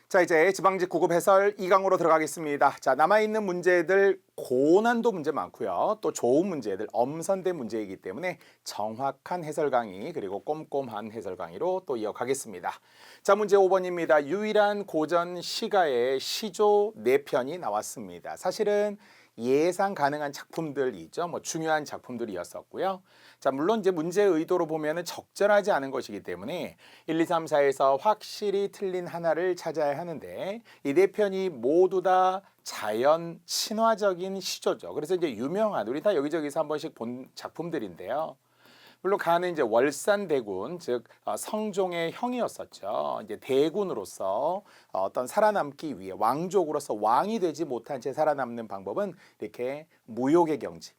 자, 이제 지방직 구급 해설 2강으로 들어가겠습니다. 자, 남아있는 문제들 고난도 문제 많고요. 또 좋은 문제들 엄선된 문제이기 때문에 정확한 해설 강의 그리고 꼼꼼한 해설 강의로 또 이어가겠습니다. 자, 문제 5번입니다. 유일한 고전 시가의 시조 4편이 나왔습니다. 사실은 예상 가능한 작품들이죠. 중요한 작품들이었었고요. 자, 물론 이제 문제의 의도로 보면은 적절하지 않은 것이기 때문에 1, 2, 3, 4에서 확실히 틀린 하나를 찾아야 하는데 이 4편이 모두 다 자연 친화적인 시조죠. 그래서 이제 유명한 우리 다 여기저기서 한 번씩 본 작품들인데요. 물론 가는 이제 월산대군 즉 성종의 형이었었죠. 이제 대군으로서 어떤 살아남기 위해 왕족으로서 왕이 되지 못한 채 살아남는 방법은 이렇게 무욕의 경지,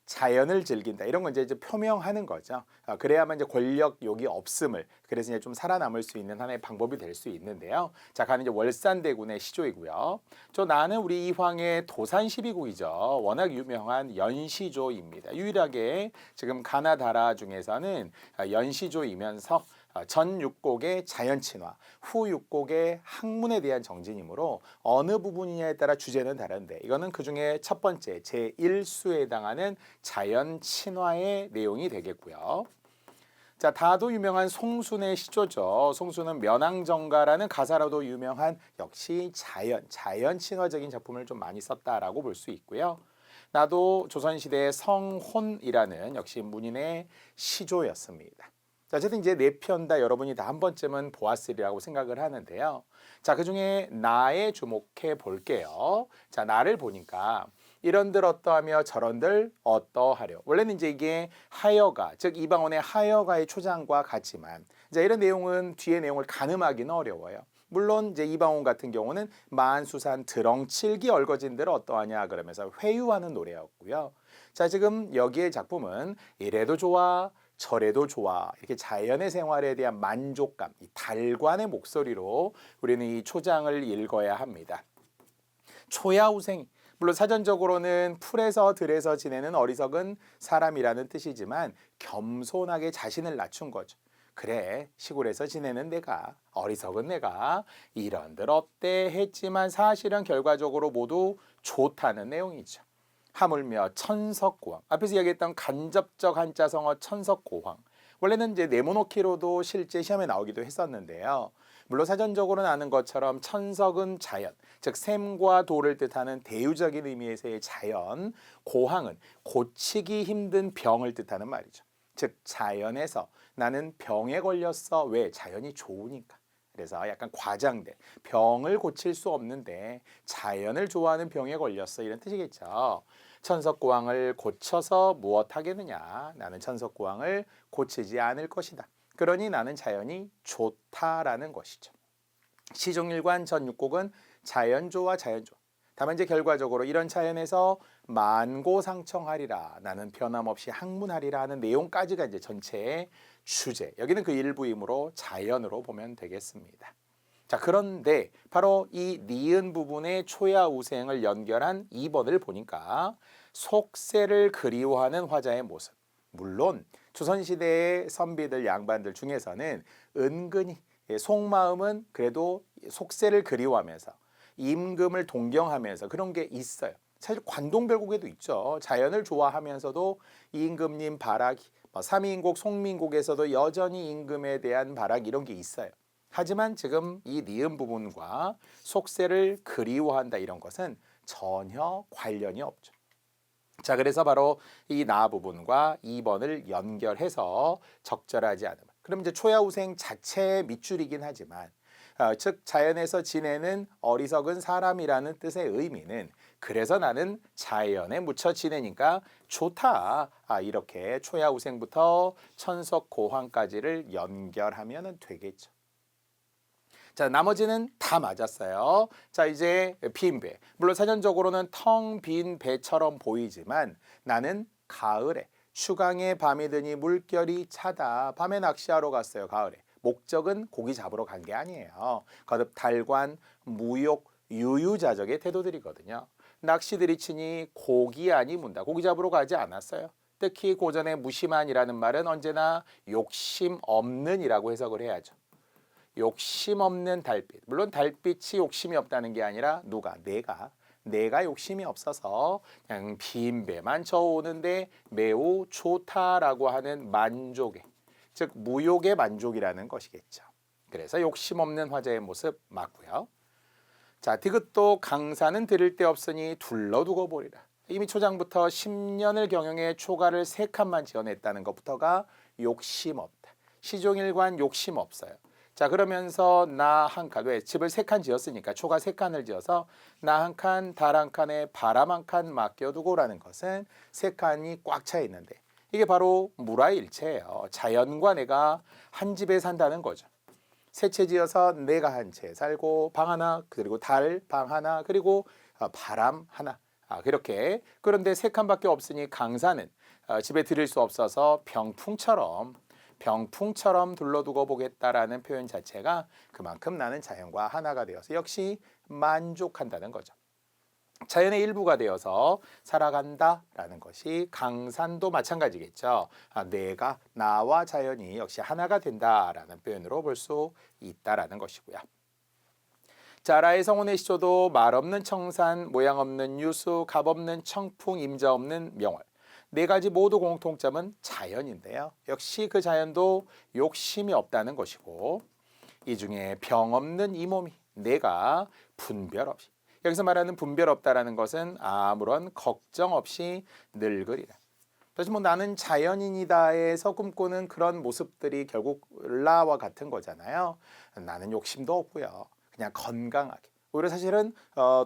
자연을 즐긴다 이런 건 이제 표명하는 거죠. 그래야만 이제 권력욕이 없음을 그래서 이제 좀 살아남을 수 있는 하나의 방법이 될 수 있는데요. 자, 가는 이제 월산대군의 시조이고요. 나는 우리 이황의 도산 12국이죠. 워낙 유명한 연시조입니다. 유일하게 지금 가나다라 중에서는 연시조이면서 전 6곡의 자연 친화, 후 6곡의 학문에 대한 정진이므로 어느 부분이냐에 따라 주제는 다른데 이거는 그중에 첫 번째 제1수에 해당하는 자연 친화의 내용이 되겠고요. 자, 다도 유명한 송순의 시조죠. 송순은 면왕정가라는 가사로도 유명한 역시 자연 친화적인 작품을 좀 많이 썼다라고 볼 수 있고요. 나도 조선시대의 성혼이라는 역시 문인의 시조였습니다. 자, 어쨌든 이제 4편 다 여러분이 다 한 번쯤은 보았으리라고 생각을 하는데요. 자, 그중에 나에 주목해 볼게요. 자, 나를 보니까 이런들 어떠하며 저런들 어떠하려. 원래는 이제 이게 하여가, 즉 이방원의 하여가의 초장과 같지만 이제 이런 내용은 뒤에 내용을 가늠하기는 어려워요. 물론 이제 이방원 같은 경우는 만수산 드렁칠기 얼거진들 어떠하냐 그러면서 회유하는 노래였고요. 자, 지금 여기의 작품은 이래도 좋아 저래도 좋아 이렇게 자연의 생활에 대한 만족감, 이 달관의 목소리로 우리는 이 초장을 읽어야 합니다. 초야우생, 물론 사전적으로는 풀에서 들에서 지내는 어리석은 사람이라는 뜻이지만 겸손하게 자신을 낮춘 거죠. 그래, 시골에서 지내는 내가, 어리석은 내가 이런들 어때 했지만 사실은 결과적으로 모두 좋다는 내용이죠. 하물며 천석고황, 앞에서 얘기했던 간접적 한자성어 천석고황, 원래는 이제 네모놓기로도 실제 시험에 나오기도 했었는데요. 물론 사전적으로는 아는 것처럼 천석은 자연, 즉 샘과 돌을 뜻하는 대유적인 의미에서의 자연, 고황은 고치기 힘든 병을 뜻하는 말이죠. 즉 자연에서 나는 병에 걸렸어. 왜? 자연이 좋으니까. 그래서 약간 과장된 병을 고칠 수 없는데 자연을 좋아하는 병에 걸렸어 이런 뜻이겠죠. 천석고왕을 고쳐서 무엇하겠느냐. 나는 천석고왕을 고치지 않을 것이다. 그러니 나는 자연이 좋다라는 것이죠. 시종일관 전6곡은 자연조와 자연조. 다만 이제 결과적으로 이런 자연에서 만고상청하리라. 나는 변함없이 학문하리라 하는 내용까지가 이제 전체의 주제. 여기는 그 일부이므로 자연으로 보면 되겠습니다. 자, 그런데 바로 이 니은 부분의 초야우생을 연결한 2번을 보니까 속세를 그리워하는 화자의 모습. 물론 조선시대의 선비들 양반들 중에서는 은근히 속마음은 그래도 속세를 그리워하면서 임금을 동경하면서 그런 게 있어요. 사실 관동별곡에도 있죠. 자연을 좋아하면서도 임금님 바라기, 삼인곡, 송민곡에서도 여전히 임금에 대한 바라기 이런 게 있어요. 하지만 지금 이 니은 부분과 속세를 그리워한다 이런 것은 전혀 관련이 없죠. 자, 그래서 바로 이 나 부분과 2번을 연결해서 적절하지 않음. 그럼 이제 초야우생 자체의 밑줄이긴 하지만 즉 자연에서 지내는 어리석은 사람이라는 뜻의 의미는 그래서 나는 자연에 묻혀 지내니까 좋다. 이렇게 초야우생부터 천석고황까지를 연결하면 되겠죠. 자, 나머지는 다 맞았어요. 자, 이제 빈 배. 물론 사전적으로는 텅 빈 배처럼 보이지만 나는 가을에 추강에 밤이 드니 물결이 차다. 밤에 낚시하러 갔어요. 가을에. 목적은 고기 잡으러 간 게 아니에요. 거듭 달관, 무욕, 유유자적의 태도들이거든요. 낚시들이 치니 고기 아니 문다. 고기 잡으러 가지 않았어요. 특히 고전의 무심한이라는 말은 언제나 욕심 없는이라고 해석을 해야죠. 욕심 없는 달빛. 물론 달빛이 욕심이 없다는 게 아니라 누가? 내가 욕심이 없어서 그냥 빈배만 저오는데 매우 좋다라고 하는 만족의, 즉 무욕의 만족이라는 것이겠죠. 그래서 욕심 없는 화자의 모습 맞고요. 자, 디귿도 강사는 들을 데 없으니 둘러두고 보리라. 이미 초장부터 10년을 경영해 초가를 3칸만 지어냈다는 것부터가 욕심 없다. 시종일관 욕심 없어요. 자, 그러면서 나 한 칸, 왜 집을 3칸 지었으니까 초가 3칸을 지어서 나 한 칸, 달 한 칸에 바람 한 칸 맡겨두고라는 것은 3칸이 꽉 차 있는데 이게 바로 무라일체예요. 자연과 내가 한 집에 산다는 거죠. 세 채 지어서 내가 한 채 살고 방 하나, 그리고 달 방 하나, 그리고 바람 하나. 그렇게. 그런데 3칸밖에 없으니 강사는 집에 들일 수 없어서 병풍처럼 둘러두고 보겠다라는 표현 자체가 그만큼 나는 자연과 하나가 되어서 역시 만족한다는 거죠. 자연의 일부가 되어서 살아간다라는 것이 강산도 마찬가지겠죠. 내가, 나와 자연이 역시 하나가 된다라는 표현으로 볼 수 있다라는 것이고요. 자, 라의 성혼의 시조도 말 없는 청산, 모양 없는 유수, 값 없는 청풍, 임자 없는 명월. 4가지 모두 공통점은 자연인데요. 역시 그 자연도 욕심이 없다는 것이고, 이 중에 병 없는 이 몸이 내가 분별 없이, 여기서 말하는 분별 없다라는 것은 아무런 걱정 없이 늙으리라. 사실 나는 자연인이다에서 꿈꾸는 그런 모습들이 결국 라와 같은 거잖아요. 나는 욕심도 없고요. 그냥 건강하게. 오히려 사실은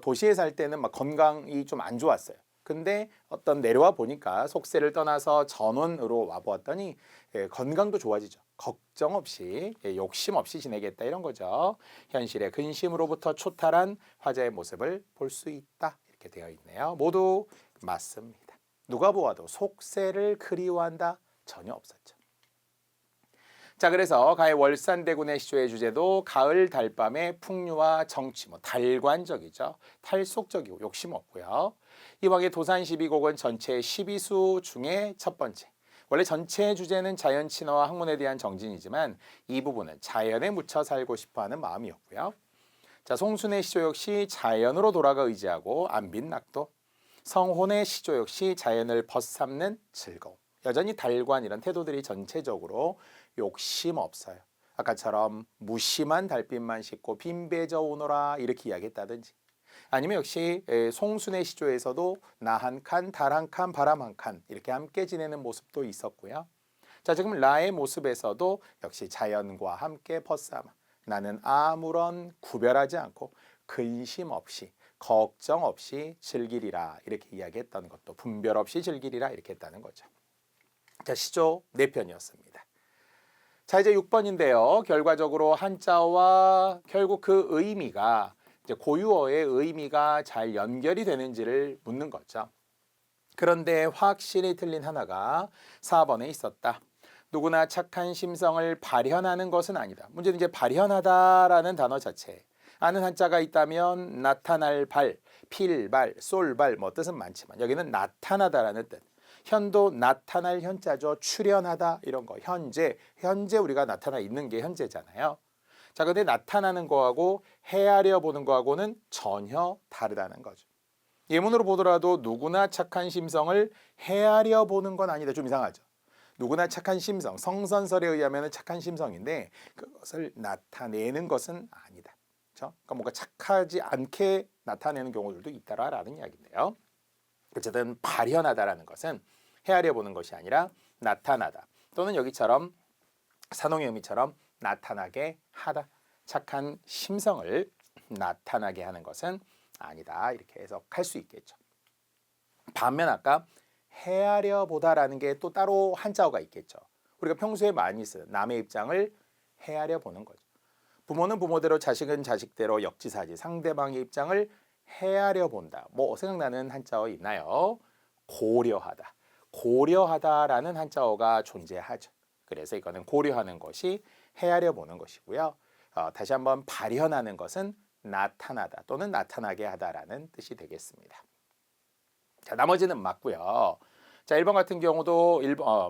도시에 살 때는 막 건강이 좀 안 좋았어요. 근데 어떤 내려와 보니까 속세를 떠나서 전원으로 와보았더니 건강도 좋아지죠. 걱정 없이 욕심 없이 지내겠다 이런 거죠. 현실의 근심으로부터 초탈한 화자의 모습을 볼 수 있다 이렇게 되어 있네요. 모두 맞습니다. 누가 보아도 속세를 그리워한다 전혀 없었죠. 자, 그래서 가의 월산대군의 시조의 주제도 가을 달밤의 풍류와 정취, 달관적이죠. 탈속적이고 욕심 없고요. 이왕의 도산 12곡은 전체 12수 중에 첫 번째. 원래 전체 주제는 자연 친화와 학문에 대한 정진이지만 이 부분은 자연에 묻혀 살고 싶어하는 마음이었고요. 자, 송순의 시조 역시 자연으로 돌아가 의지하고 안빈 낙도. 성혼의 시조 역시 자연을 벗삼는 즐거움. 여전히 달관 이런 태도들이 전체적으로 욕심 없어요. 아까처럼 무심한 달빛만 싣고 빈배져 오너라 이렇게 이야기했다든지, 아니면 역시 송순의 시조에서도 나 한 칸, 달 한 칸, 바람 한 칸 이렇게 함께 지내는 모습도 있었고요. 자, 지금 라의 모습에서도 역시 자연과 함께 벗삼아 나는 아무런 구별하지 않고 근심 없이 걱정 없이 즐기리라 이렇게 이야기했던 것도 분별 없이 즐기리라 이렇게 했다는 거죠. 자, 시조 4편이었습니다. 자, 이제 6번인데요. 결과적으로 한자와 결국 그 의미가 이제 고유어의 의미가 잘 연결이 되는지를 묻는 거죠. 그런데 확실히 틀린 하나가 4번에 있었다. 누구나 착한 심성을 발현하는 것은 아니다. 문제는 이제 발현하다라는 단어 자체. 아는 한자가 있다면 나타날 발, 필발, 쏠발 뜻은 많지만 여기는 나타나다라는 뜻. 현도 나타날 현자죠. 출현하다 이런 거. 현재 우리가 나타나 있는 게 현재잖아요. 자, 근데 나타나는 거하고 헤아려 보는 거하고는 전혀 다르다는 거죠. 예문으로 보더라도 누구나 착한 심성을 헤아려 보는 건 아니다. 좀 이상하죠. 누구나 착한 심성, 성선설에 의하면 착한 심성인데 그것을 나타내는 것은 아니다. 그렇죠? 그러니까 뭔가 착하지 않게 나타내는 경우들도 있다라는 이야기인데요. 어쨌든 발현하다라는 것은 헤아려 보는 것이 아니라 나타나다. 또는 여기처럼 산홍의 의미처럼 나타나게 하다. 착한 심성을 나타나게 하는 것은 아니다. 이렇게 해석할 수 있겠죠. 반면 아까 헤아려 보다라는 게 또 따로 한자어가 있겠죠. 우리가 평소에 많이 쓰는 남의 입장을 헤아려 보는 거죠. 부모는 부모대로 자식은 자식대로 역지사지 상대방의 입장을 헤아려 본다. 생각나는 한자어 있나요? 고려하다. 고려하다라는 한자어가 존재하죠. 그래서 이거는 고려하는 것이 헤아려 보는 것이고요. 다시 한번 발현하는 것은 나타나다 또는 나타나게 하다라는 뜻이 되겠습니다. 자, 나머지는 맞고요. 자, 1번 같은 경우도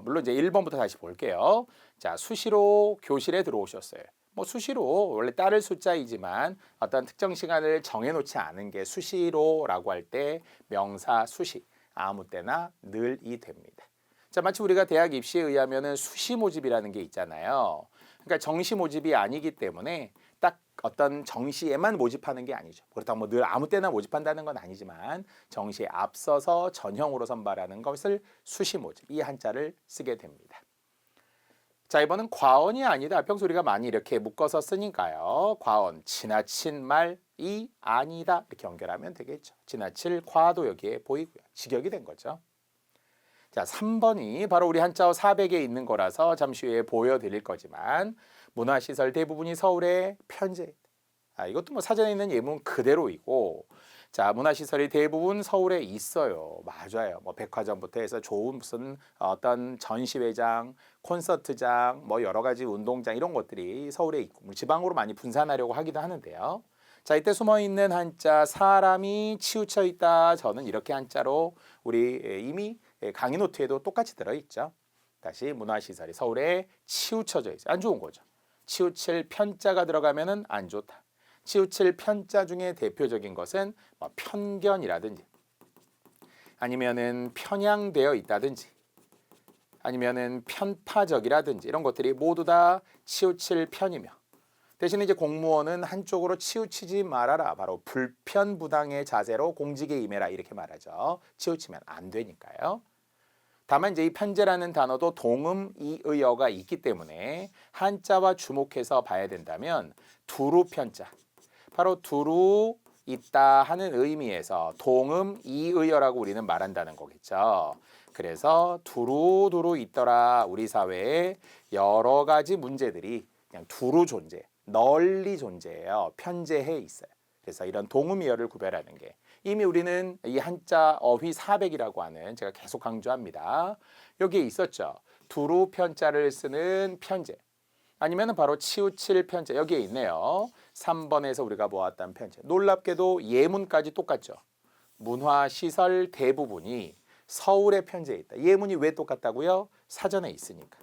물론 이제 1번부터 다시 볼게요. 자, 수시로 교실에 들어오셨어요. 뭐 수시로 원래 따를 숫자이지만 어떤 특정 시간을 정해놓지 않은 게 수시로라고 할 때 명사 수시 아무 때나 늘이 됩니다. 자, 마치 우리가 대학 입시에 의하면은 수시 모집이라는 게 있잖아요. 그러니까 정시 모집이 아니기 때문에 딱 어떤 정시에만 모집하는 게 아니죠. 그렇다고 뭐 늘 아무 때나 모집한다는 건 아니지만 정시에 앞서서 전형으로 선발하는 것을 수시 모집 이 한자를 쓰게 됩니다. 자, 이번은 과언이 아니다. 평소 우리가 많이 이렇게 묶어서 쓰니까요. 과언, 지나친 말이 아니다. 이렇게 연결하면 되겠죠. 지나칠 과도 여기에 보이고요. 직역이 된 거죠. 자, 3번이 바로 우리 한자어 400에 있는 거라서 잠시 후에 보여드릴 거지만 문화시설 대부분이 서울에 편제. 이것도 뭐 사전에 있는 예문 그대로이고 자, 문화시설이 대부분 서울에 있어요. 맞아요. 뭐 백화점부터 해서 좋은 무슨 어떤 전시회장, 콘서트장, 뭐 여러 가지 운동장 이런 것들이 서울에 있고 지방으로 많이 분산하려고 하기도 하는데요. 자, 이때 숨어 있는 한자 사람이 치우쳐 있다. 저는 이렇게 한자로 우리 이미 강의 노트에도 똑같이 들어있죠. 다시 문화시설이 서울에 치우쳐져 있어요. 안 좋은 거죠. 치우칠 편자가 들어가면은 안 좋다. 치우칠 편자 중에 대표적인 것은 뭐 편견이라든지 아니면은 편향되어 있다든지 아니면은 편파적이라든지 이런 것들이 모두 다 치우칠 편이며 대신에 이제 공무원은 한쪽으로 치우치지 말아라. 바로 불편부당의 자세로 공직에 임해라 이렇게 말하죠. 치우치면 안 되니까요. 다만 이제 이 편제라는 단어도 동음 이의어가 있기 때문에 한자와 주목해서 봐야 된다면 두루 편자 바로 두루 있다 하는 의미에서 동음 이의어라고 우리는 말한다는 거겠죠. 그래서 두루두루 있더라. 우리 사회에 여러 가지 문제들이 그냥 두루 존재, 널리 존재해요. 편재해 있어요. 그래서 이런 동음이어를 구별하는 게 이미 우리는 이 한자 어휘 400이라고 하는 제가 계속 강조합니다. 여기에 있었죠. 두루 편자를 쓰는 편제. 아니면 바로 치우칠 편제 여기에 있네요. 3번에서 우리가 보았던 편제. 놀랍게도 예문까지 똑같죠. 문화시설 대부분이 서울에 편제해 있다. 예문이 왜 똑같다고요? 사전에 있으니까.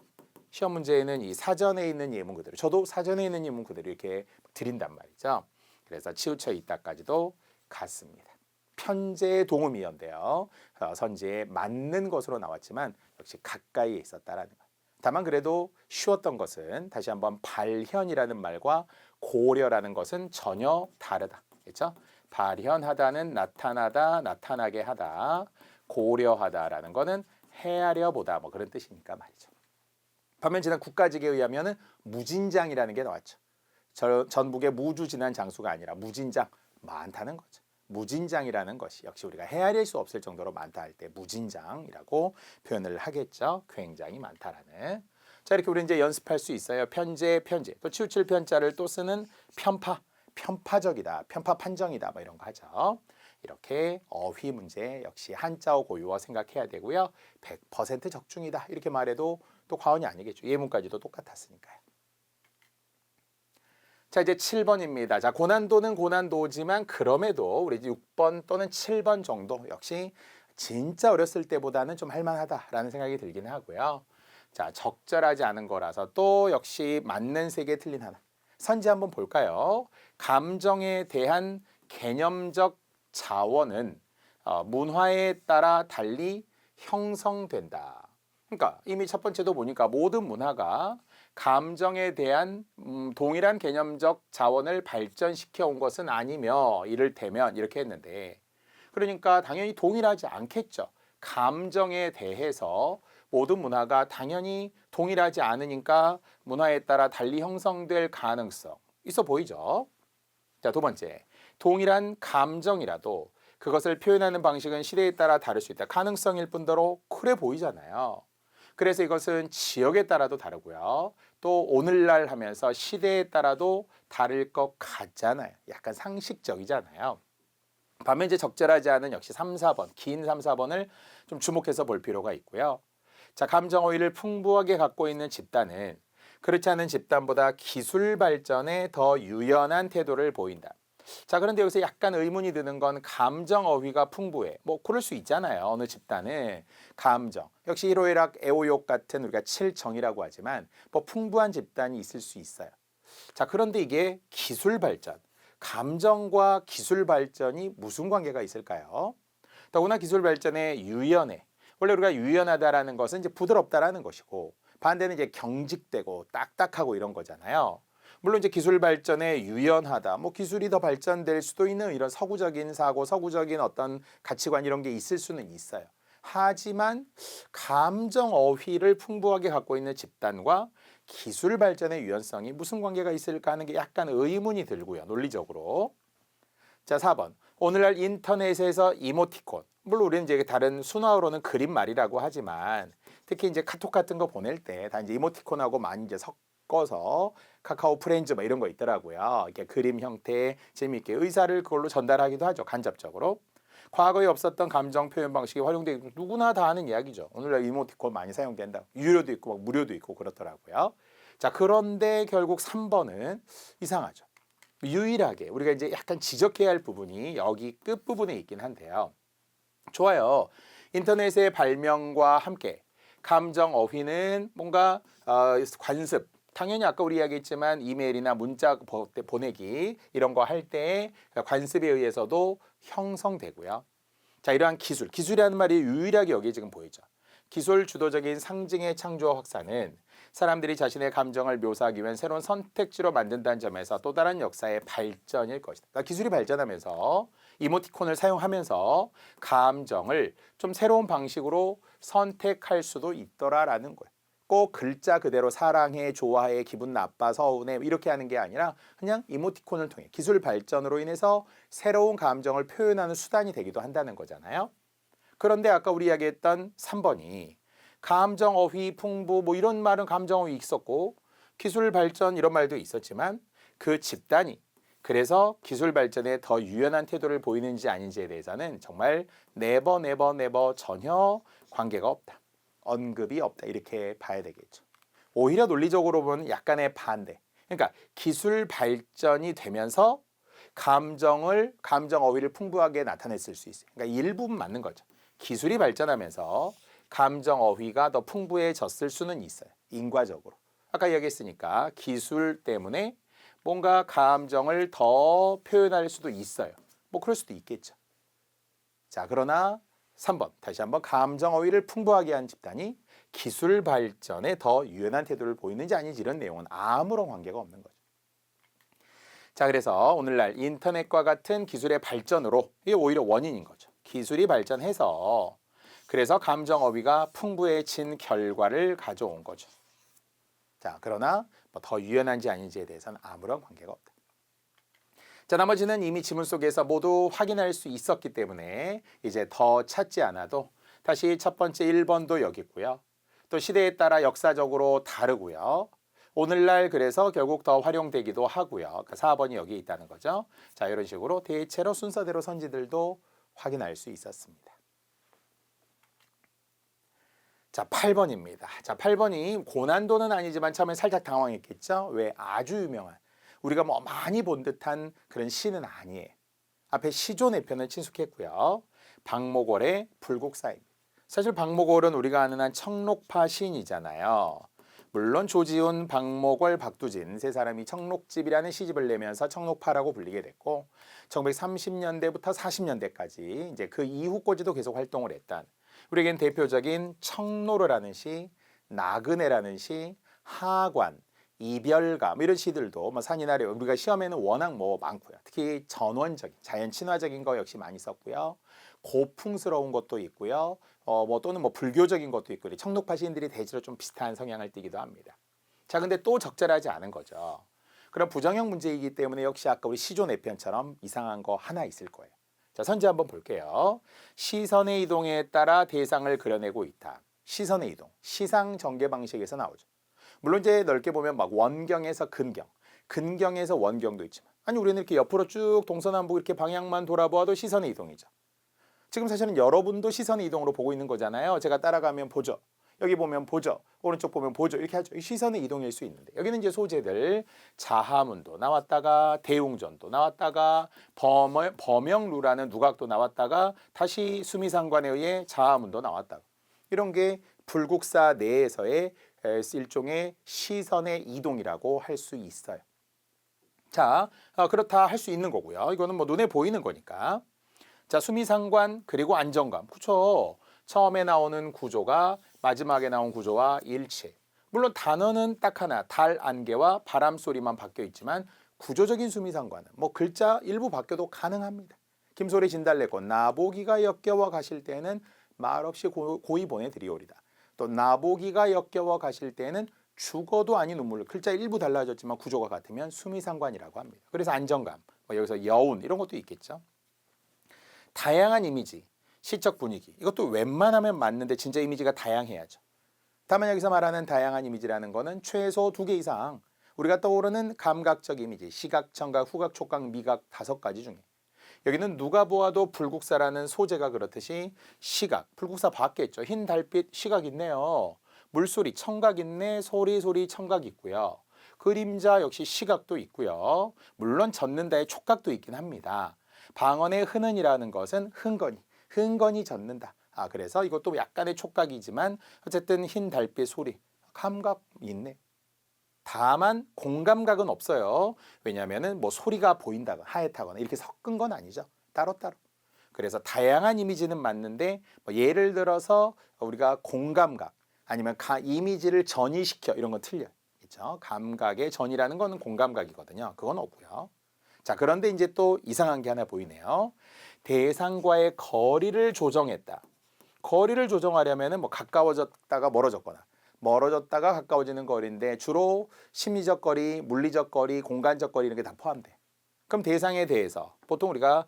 시험 문제에는 이 사전에 있는 예문 그대로 저도 사전에 있는 예문 그대로 이렇게 드린단 말이죠. 그래서 치우쳐 있다까지도 같습니다. 편제의 동음이었는데요. 선지에 맞는 것으로 나왔지만 역시 가까이에 있었다라는 것. 다만 그래도 쉬웠던 것은 다시 한번 발현이라는 말과 고려라는 것은 전혀 다르다. 그렇죠? 발현하다는 나타나다, 나타나게 하다. 고려하다라는 거는 헤아려 보다 뭐 그런 뜻이니까 말이죠. 반면 지난 국가직에 의하면은 무진장이라는 게 나왔죠. 전북의 무주 지난 장수가 아니라 무진장 많다는 거죠. 무진장이라는 것이 역시 우리가 헤아릴 수 없을 정도로 많다 할 때 무진장이라고 표현을 하겠죠. 굉장히 많다라는. 자, 이렇게 우리 이제 연습할 수 있어요. 편제, 편제. 또 치우칠 편자를 또 쓰는 편파, 편파적이다, 편파 판정이다 뭐 이런 거 하죠. 이렇게 어휘 문제 역시 한자어 고유어 생각해야 되고요. 100% 적중이다 이렇게 말해도 또 과언이 아니겠죠. 예문까지도 똑같았으니까요. 자, 이제 7번입니다. 자, 고난도는 고난도지만 그럼에도 우리 6번 또는 7번 정도 역시 진짜 어렸을 때보다는 좀 할만하다라는 생각이 들긴 하고요. 자, 적절하지 않은 거라서 또 역시 맞는 세 개 틀린 하나. 선지 한번 볼까요? 감정에 대한 개념적 자원은 문화에 따라 달리 형성된다. 그러니까 이미 첫 번째도 보니까 모든 문화가 감정에 대한 동일한 개념적 자원을 발전시켜 온 것은 아니며 이를테면 이렇게 했는데 그러니까 당연히 동일하지 않겠죠. 감정에 대해서 모든 문화가 당연히 동일하지 않으니까 문화에 따라 달리 형성될 가능성 있어 보이죠. 자, 두 번째, 동일한 감정이라도 그것을 표현하는 방식은 시대에 따라 다를 수 있다. 가능성일 뿐더러 그래 보이잖아요. 그래서 이것은 지역에 따라도 다르고요. 또 오늘날 하면서 시대에 따라도 다를 것 같잖아요. 약간 상식적이잖아요. 반면 이제 적절하지 않은 역시 3, 4번, 긴 3, 4번을 좀 주목해서 볼 필요가 있고요. 자, 감정 어휘를 풍부하게 갖고 있는 집단은 그렇지 않은 집단보다 기술 발전에 더 유연한 태도를 보인다. 자, 그런데 여기서 약간 의문이 드는 건 감정 어휘가 풍부해. 뭐 그럴 수 있잖아요. 어느 집단은 감정. 역시 일오일학 애오욕 같은 우리가 칠정이라고 하지만 뭐 풍부한 집단이 있을 수 있어요. 자, 그런데 이게 기술 발전, 감정과 기술 발전이 무슨 관계가 있을까요? 더구나 기술 발전의 유연해. 원래 우리가 유연하다라는 것은 이제 부드럽다라는 것이고 반대는 이제 경직되고 딱딱하고 이런 거잖아요. 물론 이제 기술 발전에 유연하다, 뭐 기술이 더 발전될 수도 있는 이런 서구적인 사고, 서구적인 어떤 가치관 이런 게 있을 수는 있어요. 하지만 감정 어휘를 풍부하게 갖고 있는 집단과 기술 발전의 유연성이 무슨 관계가 있을까 하는 게 약간 의문이 들고요. 논리적으로. 자, 4번. 오늘날 인터넷에서 이모티콘. 물론 우리는 이제 다른 순화어로는 그림말이라고 하지만 특히 이제 카톡 같은 거 보낼 때 다 이제 이모티콘하고 많이 이제 섞어서 카카오 프렌즈 뭐 이런 거 있더라고요. 이렇게 그림 형태의 재미있게 의사를 그걸로 전달하기도 하죠. 간접적으로. 과거에 없었던 감정 표현 방식이 활용되고 누구나 다 아는 이야기죠. 오늘날 이모티콘 많이 사용된다. 유료도 있고 막 무료도 있고 그렇더라고요. 자, 그런데 결국 3번은 이상하죠. 유일하게 우리가 이제 약간 지적해야 할 부분이 여기 끝부분에 있긴 한데요. 좋아요. 인터넷의 발명과 함께 감정 어휘는 뭔가 관습, 당연히 아까 우리 이야기했지만 이메일이나 문자 보내기 이런 거 할 때 관습에 의해서도 형성되고요. 자, 이러한 기술이라는 말이 유일하게 여기 지금 보이죠. 기술 주도적인 상징의 창조 확산은 사람들이 자신의 감정을 묘사하기 위한 새로운 선택지로 만든다는 점에서 또 다른 역사의 발전일 것이다. 그러니까 기술이 발전하면서 이모티콘을 사용하면서 감정을 좀 새로운 방식으로 선택할 수도 있더라라는 거예요. 꼭 글자 그대로 사랑해, 좋아해, 기분 나빠, 서운해 이렇게 하는 게 아니라 그냥 이모티콘을 통해 기술 발전으로 인해서 새로운 감정을 표현하는 수단이 되기도 한다는 거잖아요. 그런데 아까 우리 이야기했던 3번이 감정 어휘 풍부 뭐 이런 말은 감정 어휘 있었고 기술 발전 이런 말도 있었지만 그 집단이 그래서 기술 발전에 더 유연한 태도를 보이는지 아닌지에 대해서는 정말 네버 전혀 관계가 없다. 언급이 없다. 이렇게 봐야 되겠죠. 오히려 논리적으로 보면 약간의 반대. 그러니까 기술 발전이 되면서 감정 어휘를 풍부하게 나타냈을 수 있어요. 그러니까 일부분 맞는 거죠. 기술이 발전하면서 감정 어휘가 더 풍부해졌을 수는 있어요. 인과적으로. 아까 이야기했으니까 기술 때문에 뭔가 감정을 더 표현할 수도 있어요. 뭐 그럴 수도 있겠죠. 자, 그러나 3번 다시 한번 감정 어휘를 풍부하게 한 집단이 기술 발전에 더 유연한 태도를 보이는지 아닌지 이런 내용은 아무런 관계가 없는 거죠. 자, 그래서 오늘날 인터넷과 같은 기술의 발전으로 이게 오히려 원인인 거죠. 기술이 발전해서 그래서 감정 어휘가 풍부해진 결과를 가져온 거죠. 자, 그러나 뭐 더 유연한지 아닌지에 대해서는 아무런 관계가 없다. 자, 나머지는 이미 지문 속에서 모두 확인할 수 있었기 때문에 이제 더 찾지 않아도 다시 첫 번째 1번도 여기 있고요. 또 시대에 따라 역사적으로 다르고요. 오늘날 그래서 결국 더 활용되기도 하고요. 그러니까 4번이 여기 있다는 거죠. 자, 이런 식으로 대체로 순서대로 선지들도 확인할 수 있었습니다. 자, 8번입니다. 자, 8번이 고난도는 아니지만 처음에 살짝 당황했겠죠? 왜? 아주 유명한 우리가 뭐 많이 본 듯한 그런 시는 아니에요. 앞에 시조 내편을 친숙했고요. 박목월의 불국사입니다. 사실 박목월은 우리가 아는 한 청록파 시인이잖아요. 물론 조지훈, 박목월, 박두진 세 사람이 청록집이라는 시집을 내면서 청록파라고 불리게 됐고 1930년대부터 40년대까지 이제 그 이후까지도 계속 활동을 했던 우리에겐 대표적인 청로르라는 시, 나그네라는 시, 하관, 이별감 이런 시들도 뭐 산이나리 우리가 시험에는 워낙 뭐 많고요. 특히 전원적인 자연 친화적인 거 역시 많이 썼고요. 고풍스러운 것도 있고요. 뭐 또는 뭐 불교적인 것도 있고 청록파 시인들이 대체로 좀 비슷한 성향을 띠기도 합니다. 자, 근데 또 적절하지 않은 거죠. 그럼 부정형 문제이기 때문에 역시 아까 우리 시조 내편처럼 이상한 거 하나 있을 거예요. 자, 선지 한번 볼게요. 시선의 이동에 따라 대상을 그려내고 있다. 시선의 이동, 시상 전개 방식에서 나오죠. 물론 이제 넓게 보면 막 원경에서 근경, 근경에서 원경도 있지만 아니 우리는 이렇게 옆으로 쭉 동서남북 이렇게 방향만 돌아보아도 시선의 이동이죠. 지금 사실은 여러분도 시선의 이동으로 보고 있는 거잖아요. 제가 따라가면 보죠. 여기 보면 보죠. 오른쪽 보면 보죠. 이렇게 하죠. 시선의 이동일 수 있는데 여기는 이제 소재들 자하문도 나왔다가 대웅전도 나왔다가 범영루라는 누각도 나왔다가 다시 수미상관에 의해 자하문도 나왔다가 이런 게 불국사 내에서의 일종의 시선의 이동이라고 할 수 있어요. 자, 그렇다 할 수 있는 거고요. 이거는 뭐 눈에 보이는 거니까. 자, 수미상관 그리고 안정감. 그렇죠. 처음에 나오는 구조가 마지막에 나온 구조와 일치. 물론 단어는 딱 하나, 달 안개와 바람 소리만 바뀌어 있지만 구조적인 수미상관은 뭐 글자 일부 바뀌어도 가능합니다. 김소리 진달래꽃 나보기가 역겨워 가실 때는 말없이 고이 보내드리오리다. 또 나보기가 역겨워 가실 때는 죽어도 아닌 눈물, 글자 일부 달라졌지만 구조가 같으면 수미상관이라고 합니다. 그래서 안정감, 뭐 여기서 여운 이런 것도 있겠죠. 다양한 이미지, 시적 분위기 이것도 웬만하면 맞는데 진짜 이미지가 다양해야죠. 다만 여기서 말하는 다양한 이미지라는 거는 최소 2개 이상 우리가 떠오르는 감각적 이미지, 시각, 청각, 후각, 촉각, 미각 5가지 중에 여기는 누가 보아도 불국사라는 소재가 그렇듯이 시각, 불국사 봤겠죠. 흰 달빛 시각 있네요. 물소리, 청각 있네. 소리, 청각 있고요. 그림자 역시 시각도 있고요. 물론 젖는다의 촉각도 있긴 합니다. 방언의 흔은이라는 것은 흥건히 젖는다. 그래서 이것도 약간의 촉각이지만 어쨌든 흰 달빛 소리, 감각 있네. 다만 공감각은 없어요. 왜냐하면은 뭐 소리가 보인다거나 하얗다거나 이렇게 섞은 건 아니죠. 따로따로. 그래서 다양한 이미지는 맞는데 뭐 예를 들어서 우리가 공감각 아니면 이미지를 전이시켜 이런 건 틀려요. 그렇죠? 감각의 전이라는 거는 공감각이거든요. 그건 없고요. 자, 그런데 이제 또 이상한 게 하나 보이네요. 대상과의 거리를 조정했다. 거리를 조정하려면은 뭐 가까워졌다가 멀어졌다가 가까워지는 거리인데 주로 심리적 거리, 물리적 거리, 공간적 거리 이런 게 다 포함돼. 그럼 대상에 대해서 보통 우리가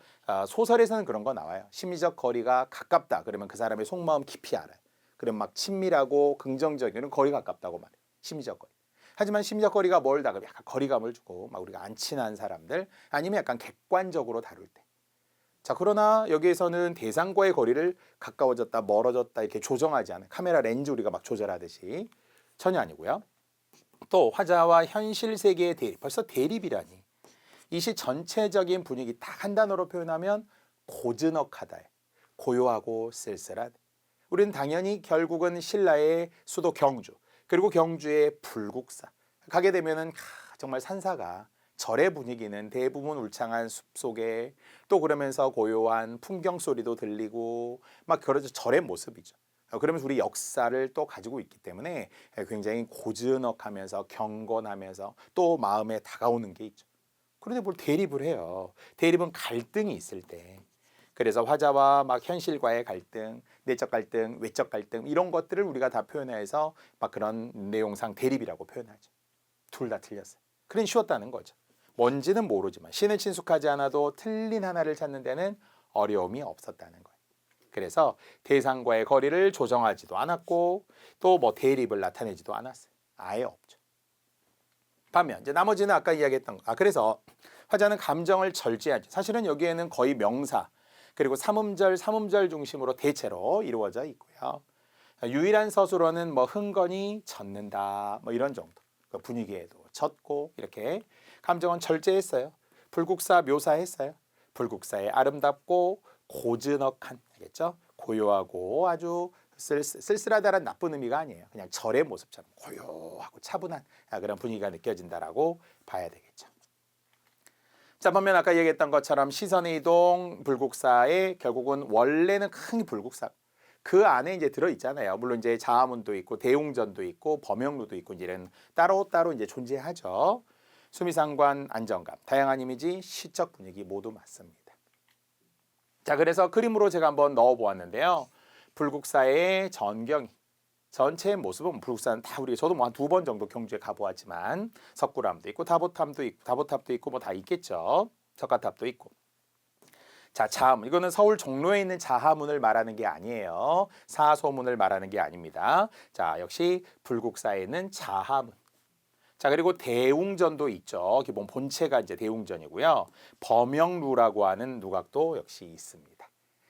소설에서는 그런 거 나와요. 심리적 거리가 가깝다. 그러면 그 사람의 속마음 깊이 알아요. 그럼 막 친밀하고 긍정적인 거리 가깝다고 말해요. 심리적 거리. 하지만 심리적 거리가 멀다. 그러면 약간 거리감을 주고 막 우리가 안 친한 사람들 아니면 약간 객관적으로 다룰 때. 자, 그러나 여기에서는 대상과의 거리를 가까워졌다, 멀어졌다 이렇게 조정하지 않아요. 카메라 렌즈 우리가 막 조절하듯이 전혀 아니고요. 또 화자와 현실 세계의 대립, 벌써 대립이라니. 이 시 전체적인 분위기 딱 한 단어로 표현하면 고즈넉하다, 고요하고 쓸쓸한. 우리는 당연히 결국은 신라의 수도 경주, 그리고 경주의 불국사. 가게 되면은 정말 산사가 절의 분위기는 대부분 울창한 숲속에 또 그러면서 고요한 풍경 소리도 들리고 막 그러죠. 절의 모습이죠. 그러면서 우리 역사를 또 가지고 있기 때문에 굉장히 고즈넉하면서 경건하면서 또 마음에 다가오는 게 있죠. 그런데 뭘 대립을 해요. 대립은 갈등이 있을 때. 그래서 화자와 막 현실과의 갈등, 내적 갈등, 외적 갈등 이런 것들을 우리가 다 표현해서 막 그런 내용상 대립이라고 표현하죠. 둘 다 틀렸어요. 그런 쉬웠다는 거죠. 뭔지는 모르지만 신을 친숙하지 않아도 틀린 하나를 찾는 데는 어려움이 없었다는 거예요. 그래서 대상과의 거리를 조정하지도 않았고 또 뭐 대립을 나타내지도 않았어요. 아예 없죠. 반면 이제 나머지는 아까 이야기했던 거. 그래서 화자는 감정을 절제하죠. 사실은 여기에는 거의 명사 그리고 삼음절 중심으로 대체로 이루어져 있고요. 유일한 서술어는 뭐 흥건히 젖는다 뭐 이런 정도. 그 분위기에도 젖고 이렇게 감정은 절제했어요. 불국사 묘사했어요. 불국사의 아름답고 고즈넉한, 알겠죠? 고요하고 아주 쓸쓸하다는 나쁜 의미가 아니에요. 그냥 절의 모습처럼 고요하고 차분한 그런 분위기가 느껴진다라고 봐야 되겠죠. 자, 보면 아까 얘기했던 것처럼 시선의 이동 불국사의 결국은 원래는 큰 불국사. 그 안에 이제 들어 있잖아요. 물론 이제 자아문도 있고 대웅전도 있고 범용루도 있고 이런 따로따로 이제 존재하죠. 수미상관, 안정감, 다양한 이미지, 시적 분위기 모두 맞습니다. 자, 그래서 그림으로 제가 한번 넣어 보았는데요. 불국사의 전경이 전체의 모습은 불국사는 다 우리 저도 뭐 한 2번 정도 경주에 가보았지만 석굴암도 있고 다보탑도 있고 뭐 다 있겠죠. 석가탑도 있고. 자, 자하문. 이거는 서울 종로에 있는 자하문을 말하는 게 아니에요. 사소문을 말하는 게 아닙니다. 자, 역시 불국사에는 자하문. 자, 그리고 대웅전도 있죠. 기본 본체가 이제 대웅전이고요. 범영루라고 하는 누각도 역시 있습니다.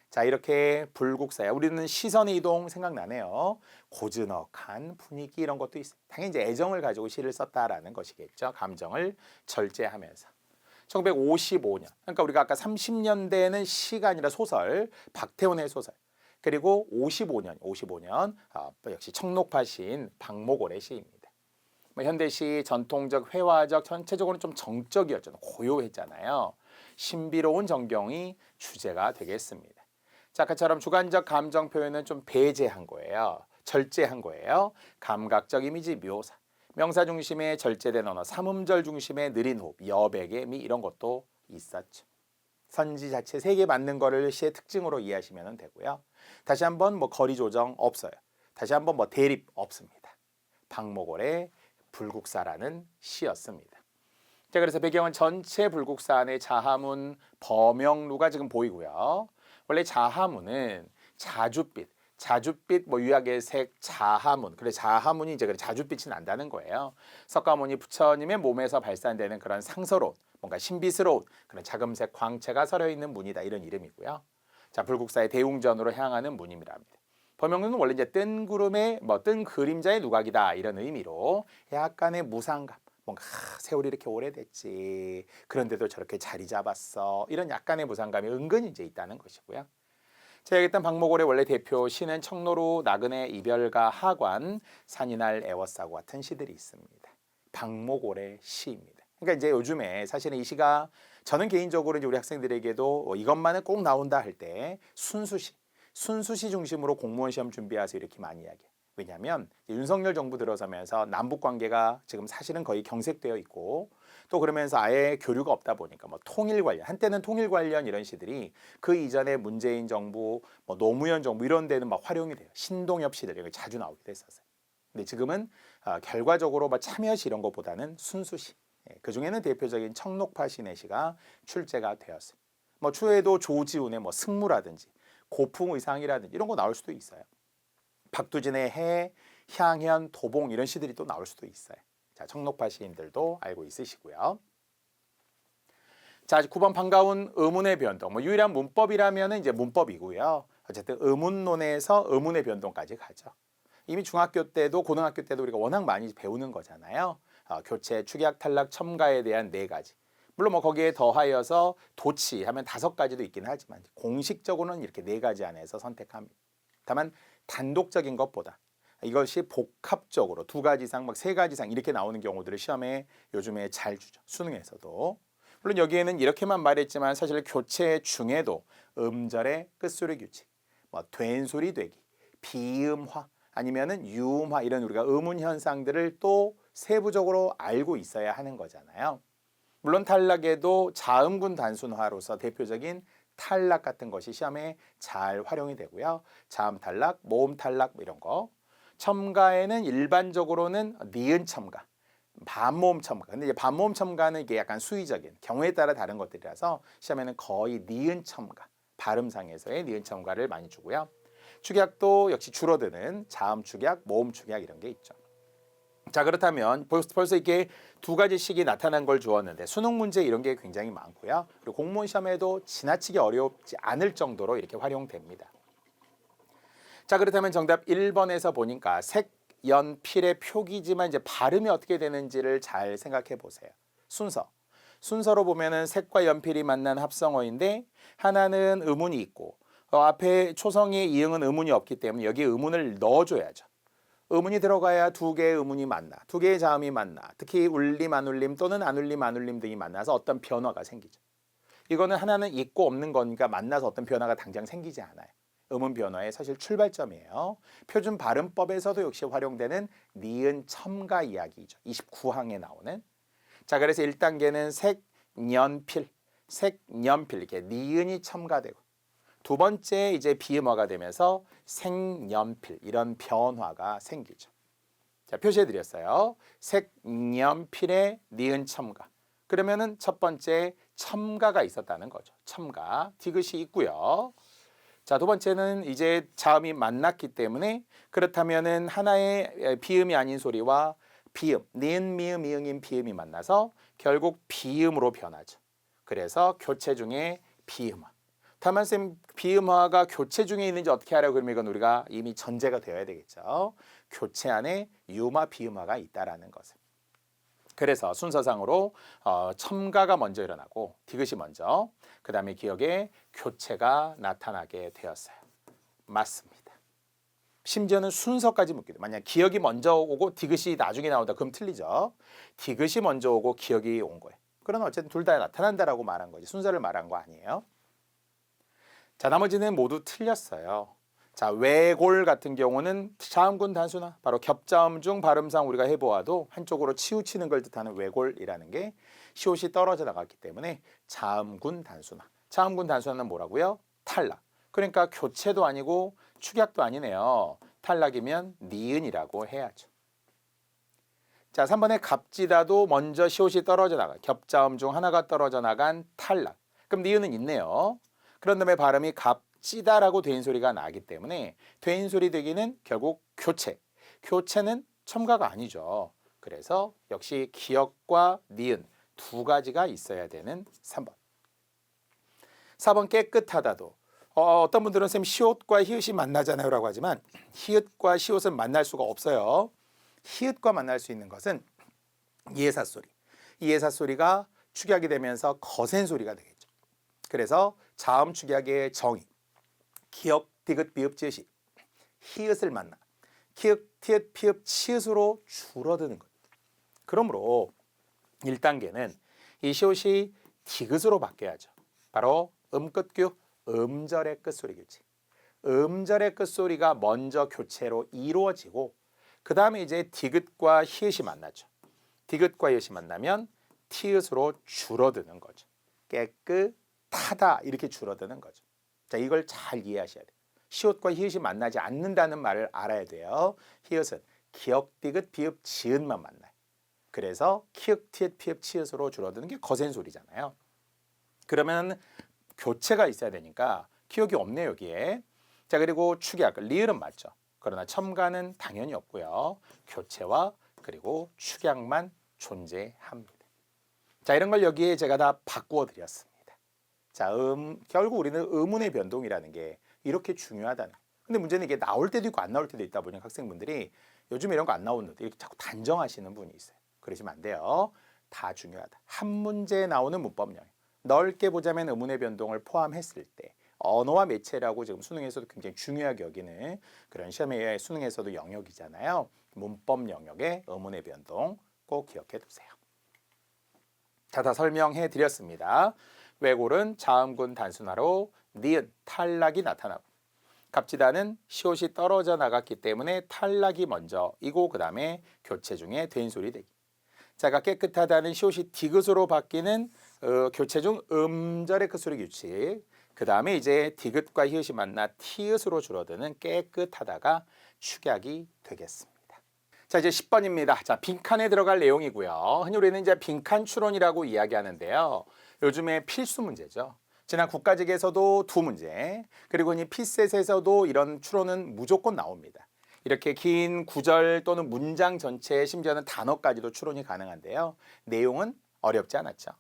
자, 이렇게 불국사야. 우리는 시선의 이동 생각나네요. 고즈넉한 분위기 이런 것도 있어요. 당연히 이제 애정을 가지고 시를 썼다라는 것이겠죠. 감정을 절제하면서. 1955년. 그러니까 우리가 아까 30년대에는 시가 아니라 소설, 박태훈의 소설. 그리고 55년 역시 청록파 시인 박목월의 시입니다. 뭐 현대시 전통적 회화적 전체적으로 좀 정적이었잖아요. 고요했잖아요. 신비로운 전경이 주제가 되겠습니다. 자, 아까처럼 주관적 감정 표현은 좀 배제한 거예요. 절제한 거예요. 감각적 이미지 묘사, 명사 중심의 절제된 언어, 삼음절 중심의 느린 호흡, 여백의 미 이런 것도 있었죠. 선지 자체 색에 맞는 거를 시의 특징으로 이해하시면 되고요. 다시 한번 뭐 거리 조정 없어요. 다시 한번 뭐 대립 없습니다. 박목월의 불국사라는 시였습니다. 자, 그래서 배경은 전체 불국사 안의 자하문 범영루가 지금 보이고요. 원래 자하문은 자줏빛 뭐 유약의 색 자하문. 그래 자하문이 이제 자줏빛이 난다는 거예요. 석가모니 부처님의 몸에서 발산되는 그런 상서로운 뭔가 신비스러운 그런 자금색 광채가 서려 있는 문이다 이런 이름이고요. 자, 불국사의 대웅전으로 향하는 문임이라 합니다. 범영루는 원래 이제 뜬 구름의 뜬 그림자의 누각이다 이런 의미로 약간의 무상감. 뭔가 세월이 이렇게 오래됐지. 그런데도 저렇게 자리 잡았어. 이런 약간의 무상감이 은근히 이제 있다는 것이고요. 자, 일단 박목월의 원래 대표 시는 청로루, 나그네, 이별가, 하관, 산이날, 애워싸고 같은 시들이 있습니다. 박목월의 시입니다. 그러니까 이제 요즘에 사실은 이 시가 저는 개인적으로 이제 우리 학생들에게도 이것만은 꼭 나온다 할 때 순수시 중심으로 공무원 시험 준비해서 이렇게 많이 이야기해요. 왜냐하면 윤석열 정부 들어서면서 남북 관계가 지금 사실은 거의 경색되어 있고 또 그러면서 아예 교류가 없다 보니까 뭐 통일 관련 한때는 통일 관련 이런 시들이 그 이전에 문재인 정부 뭐 노무현 정부 이런 데는 막 활용이 돼요. 신동엽 시들 이런 게 자주 나오기도 했었어요. 근데 지금은 결과적으로 막 참여시 이런 것보다는 순수시 그 중에는 대표적인 청록파 신의 시가 출제가 되었어요. 뭐 추후에도 조지훈의 뭐 승무라든지 고풍의상이라든지 이런 거 나올 수도 있어요. 박두진의 해, 향현, 도봉 이런 시들이 또 나올 수도 있어요. 자, 청록파 시인들도 알고 있으시고요. 자, 9번 반가운 의문의 변동. 뭐 유일한 문법이라면 이제 문법이고요. 어쨌든 의문론에서 의문의 변동까지 가죠. 이미 중학교 때도 고등학교 때도 우리가 워낙 많이 배우는 거잖아요. 교체, 축약, 탈락, 첨가에 대한 4가지. 물론 뭐 거기에 더하여서 도치 하면 5가지도 있긴 하지만 공식적으로는 이렇게 4가지 안에서 선택합니다. 다만 단독적인 것보다 이것이 복합적으로 2가지 이상, 막 3가지 이상 이렇게 나오는 경우들을 시험에 요즘에 잘 주죠. 수능에서도. 물론 여기에는 이렇게만 말했지만 사실 교체 중에도 음절의 끝소리 규칙, 뭐 된소리 되기, 비음화 아니면은 유음화 이런 우리가 의문 현상들을 또 세부적으로 알고 있어야 하는 거잖아요. 물론 탈락에도 자음군 단순화로서 대표적인 탈락 같은 것이 시험에 잘 활용이 되고요. 자음 탈락, 모음 탈락 이런 거. 첨가에는 일반적으로는 니은 첨가, 반모음 첨가. 근데 이제 반모음 첨가는 이게 약간 수의적인 경우에 따라 다른 것들이라서 시험에는 거의 니은 첨가, 발음상에서의 니은 첨가를 많이 주고요. 축약도 역시 줄어드는 자음 축약, 모음 축약 이런 게 있죠. 자, 그렇다면 벌써 이렇게 2가지씩이 나타난 걸 주었는데 수능 문제 이런 게 굉장히 많고요. 그리고 공무원 시험에도 지나치게 어렵지 않을 정도로 이렇게 활용됩니다. 자, 그렇다면 정답 1번에서 보니까 색, 연, 필의 표기지만 이제 발음이 어떻게 되는지를 잘 생각해 보세요. 순서로 보면은 색과 연필이 만난 합성어인데 하나는 의문이 있고 앞에 초성의 이응은 의문이 없기 때문에 여기에 의문을 넣어줘야죠. 의문이 들어가야 2개의 의문이 만나, 2개의 자음이 만나, 특히 울림, 안 울림 또는 안 울림, 안 울림 등이 만나서 어떤 변화가 생기죠. 이거는 하나는 있고 없는 거니까 만나서 어떤 변화가 당장 생기지 않아요. 음운 변화의 사실 출발점이에요. 표준 발음법에서도 역시 활용되는 니은 첨가 이야기죠. 29항에 나오는. 자, 그래서 1단계는 색, 연필 이렇게 니은이 첨가되고 2번째 이제 비음어가 되면서 색연필 이런 변화가 생기죠. 자, 표시해 드렸어요. 색연필의 니은 첨가. 그러면은 첫 번째 첨가가 있었다는 거죠. 첨가 디귿이 있고요. 자, 2번째는 이제 자음이 만났기 때문에 그렇다면은 하나의 비음이 아닌 소리와 비음, 니은, 미음, 이응인 비음이 만나서 결국 비음으로 변하죠. 그래서 교체 중에 비음화. 다만 쌤 비음화가 교체 중에 있는지 어떻게 하라고 그러면 이건 우리가 이미 전제가 되어야 되겠죠. 교체 안에 유마, 비음화가 있다라는 것을. 그래서 순서상으로 첨가가 먼저 일어나고 디귿이 먼저 그 다음에 기억에 교체가 나타나게 되었어요. 맞습니다. 심지어는 순서까지 묻기도. 만약 기억이 먼저 오고 디귿이 나중에 나온다. 그럼 틀리죠. 디귿이 먼저 오고 기억이 온 거예요. 그러나 어쨌든 둘 다 나타난다라고 말한 거지. 순서를 말한 거 아니에요. 자, 나머지는 모두 틀렸어요. 자, 외골 같은 경우는 자음군 단수나 바로 겹자음 중 발음상 우리가 해보아도 한쪽으로 치우치는 걸 뜻하는 외골이라는 게 시옷이 떨어져 나갔기 때문에 자음군 단수나. 자음군 단수는 뭐라고요? 탈락. 그러니까 교체도 아니고 축약도 아니네요. 탈락이면 니은이라고 해야죠. 자, 3번에 갑지다도 먼저 시옷이 떨어져 나가. 겹자음 중 하나가 떨어져 나간 탈락. 그럼 니은은 있네요. 그런 다음에 발음이 갑지다라고 돼인 소리가 나기 때문에 돼인 소리 되기는 결국 교체. 교체는 첨가가 아니죠. 그래서 역시 기역과 니은 두 가지가 있어야 되는 3번. 4번 깨끗하다도 어떤 분들은 쌤 시옷과 히읗이 만나잖아요 라고 하지만 히읗과 시옷은 만날 수가 없어요. 히읗과 만날 수 있는 것은 이해사 소리. 이해사 소리가 축약이 되면서 거센 소리가 되겠죠. 그래서 자음 축약의 정의. 기역, 디귿, 비읍, 지읒이 히읗을 만나. 기역, 티읕, 피읕, 치읓으로 줄어드는 거예요. 그러므로 1단계는 이 시옷이 디귿으로 바뀌어야죠. 바로 음끝규, 음절의 끝소리 교체. 음절의 끝소리가 먼저 교체로 이루어지고 그 다음에 이제 디귿과 히읗이 만나죠. 디귿과 히읗이 만나면 티읕으로 줄어드는 거죠. 깨끗하다 이렇게 줄어드는 거죠. 자, 이걸 잘 이해하셔야 돼요. 시옷과 히읗이 만나지 않는다는 말을 알아야 돼요. 히읗은 기역, 디귿, 비읍, 지읒만 만나요. 그래서 키읔, 티읕, 피읕, 치읓으로 줄어드는 게 거센 소리잖아요. 그러면 교체가 있어야 되니까 기억이 없네요, 여기에. 자, 그리고 축약, 리을은 맞죠. 그러나 첨가는 당연히 없고요. 교체와 그리고 축약만 존재합니다. 자, 이런 걸 여기에 제가 다 바꾸어 드렸습니다. 자, 결국 우리는 음운의 변동이라는 게 이렇게 중요하다는. 근데 문제는 이게 나올 때도 있고 안 나올 때도 있다 보니 학생분들이 요즘 이런 거 안 나오는데 이렇게 자꾸 단정하시는 분이 있어요. 그러시면 안 돼요. 다 중요하다. 한 문제에 나오는 문법 영역. 넓게 보자면 음운의 변동을 포함했을 때 언어와 매체라고 지금 수능에서도 굉장히 중요하게 여기는 그런 시험의 수능에서도 영역이잖아요. 문법 영역의 음운의 변동 꼭 기억해 두세요. 자, 다 설명해 드렸습니다. 외골은 자음군 단순화로 니은, 탈락이 나타나고 갑지다는 시옷이 떨어져 나갔기 때문에 탈락이 먼저이고 그 다음에 교체 중에 돼인 소리 되기. 자가 깨끗하다는 시옷이 디귿으로 바뀌는 교체 중 음절의 끝소리 규칙. 그 다음에 이제 디귿과 히읗이 만나 티읕으로 줄어드는 깨끗하다가 축약이 되겠습니다. 자, 이제 10번입니다. 자, 빈칸에 들어갈 내용이고요. 흔히 우리는 이제 빈칸 추론이라고 이야기하는데요. 요즘에 필수 문제죠. 지난 국가직에서도 2문제, 그리고 이 피셋에서도 이런 추론은 무조건 나옵니다. 이렇게 긴 구절 또는 문장 전체에 심지어는 단어까지도 추론이 가능한데요. 내용은 어렵지 않았죠.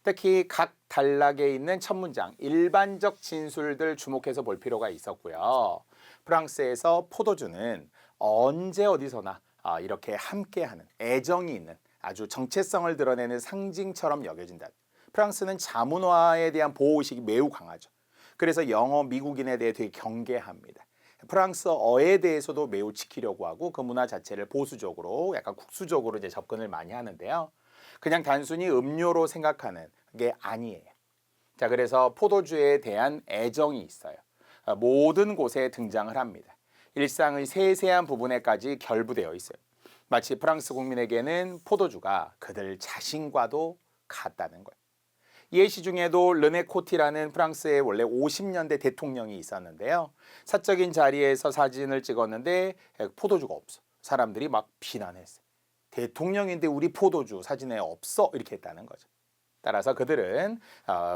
특히 각 단락에 있는 첫 문장, 일반적 진술들 주목해서 볼 필요가 있었고요. 프랑스에서 포도주는 언제 어디서나 이렇게 함께하는 애정이 있는 아주 정체성을 드러내는 상징처럼 여겨진다. 프랑스는 자문화에 대한 보호의식이 매우 강하죠. 그래서 영어 미국인에 대해 되게 경계합니다. 프랑스어에 대해서도 매우 지키려고 하고 그 문화 자체를 보수적으로 약간 국수적으로 이제 접근을 많이 하는데요. 그냥 단순히 음료로 생각하는 게 아니에요. 자, 그래서 포도주에 대한 애정이 있어요. 모든 곳에 등장을 합니다. 일상의 세세한 부분에까지 결부되어 있어요. 마치 프랑스 국민에게는 포도주가 그들 자신과도 같다는 거예요. 예시 중에도 르네 코티라는 프랑스의 원래 50년대 대통령이 있었는데요. 사적인 자리에서 사진을 찍었는데 포도주가 없어. 사람들이 막 비난했어요. 대통령인데 우리 포도주 사진에 없어 이렇게 했다는 거죠. 따라서 그들은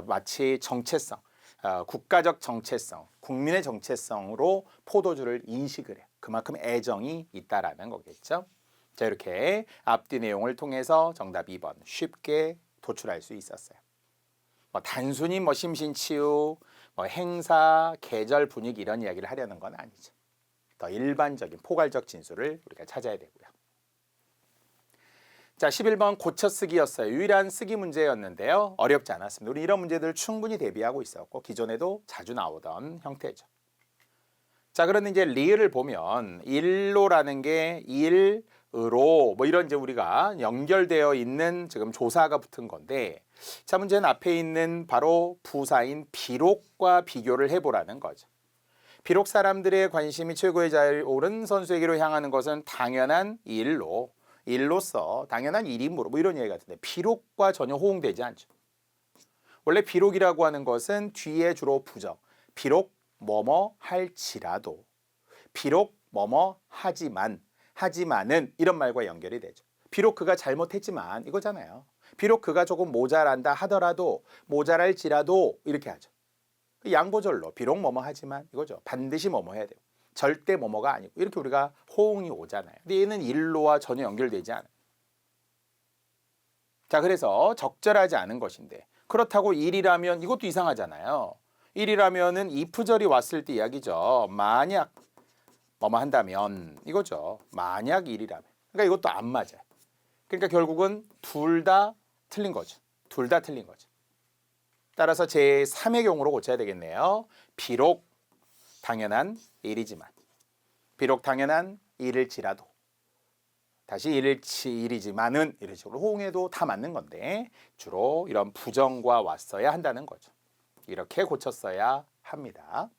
마치 정체성, 국가적 정체성, 국민의 정체성으로 포도주를 인식을 해요. 그만큼 애정이 있다라는 거겠죠. 자, 이렇게 앞뒤 내용을 통해서 정답 2번 쉽게 도출할 수 있었어요. 단순히 심신치유, 행사, 계절 분위기 이런 이야기를 하려는 건 아니죠. 더 일반적인 포괄적 진술을 우리가 찾아야 되고요. 자, 11번 고쳐쓰기였어요. 유일한 쓰기 문제였는데요. 어렵지 않았습니다. 우리 이런 문제들을 충분히 대비하고 있었고 기존에도 자주 나오던 형태죠. 자, 그런데 이제 리을을 보면 일로라는 게 일으로 뭐 이런 이제 우리가 연결되어 있는 지금 조사가 붙은 건데, 자, 문제는 앞에 있는 바로 부사인 비록과 비교를 해보라는 거죠. 비록 사람들의 관심이 최고의 잘 오른 선수에게로 향하는 것은 당연한 일로서 당연한 일이므로 뭐 이런 얘기 같은데, 비록과 전혀 호응되지 않죠. 원래 비록이라고 하는 것은 뒤에 주로 부정, 비록 뭐뭐 할지라도, 비록 뭐뭐 하지만은 이런 말과 연결이 되죠. 비록 그가 잘못했지만 이거잖아요. 비록 그가 조금 모자란다 하더라도, 모자랄지라도 이렇게 하죠. 양보절로 비록 뭐뭐 하지만 이거죠. 반드시 뭐뭐 해야 돼요. 절대 뭐뭐가 아니고 이렇게 우리가 호응이 오잖아요. 근데 얘는 일로와 전혀 연결되지 않아요. 자, 그래서 적절하지 않은 것인데, 그렇다고 일이라면 이것도 이상하잖아요. 일이라면은 if절이 왔을 때 이야기죠. 만약 뭐뭐 한다면 이거죠. 만약 일이라면. 그러니까 이것도 안 맞아요. 그러니까 결국은 둘 다 틀린 거죠. 둘 다 틀린 거죠. 따라서 제3의 경우로 고쳐야 되겠네요. 비록 당연한 일이지만, 비록 당연한 일일지라도, 다시 일이지만은 이런 식으로 호응해도 다 맞는 건데 주로 이런 부정과 왔어야 한다는 거죠. 이렇게 고쳤어야 합니다.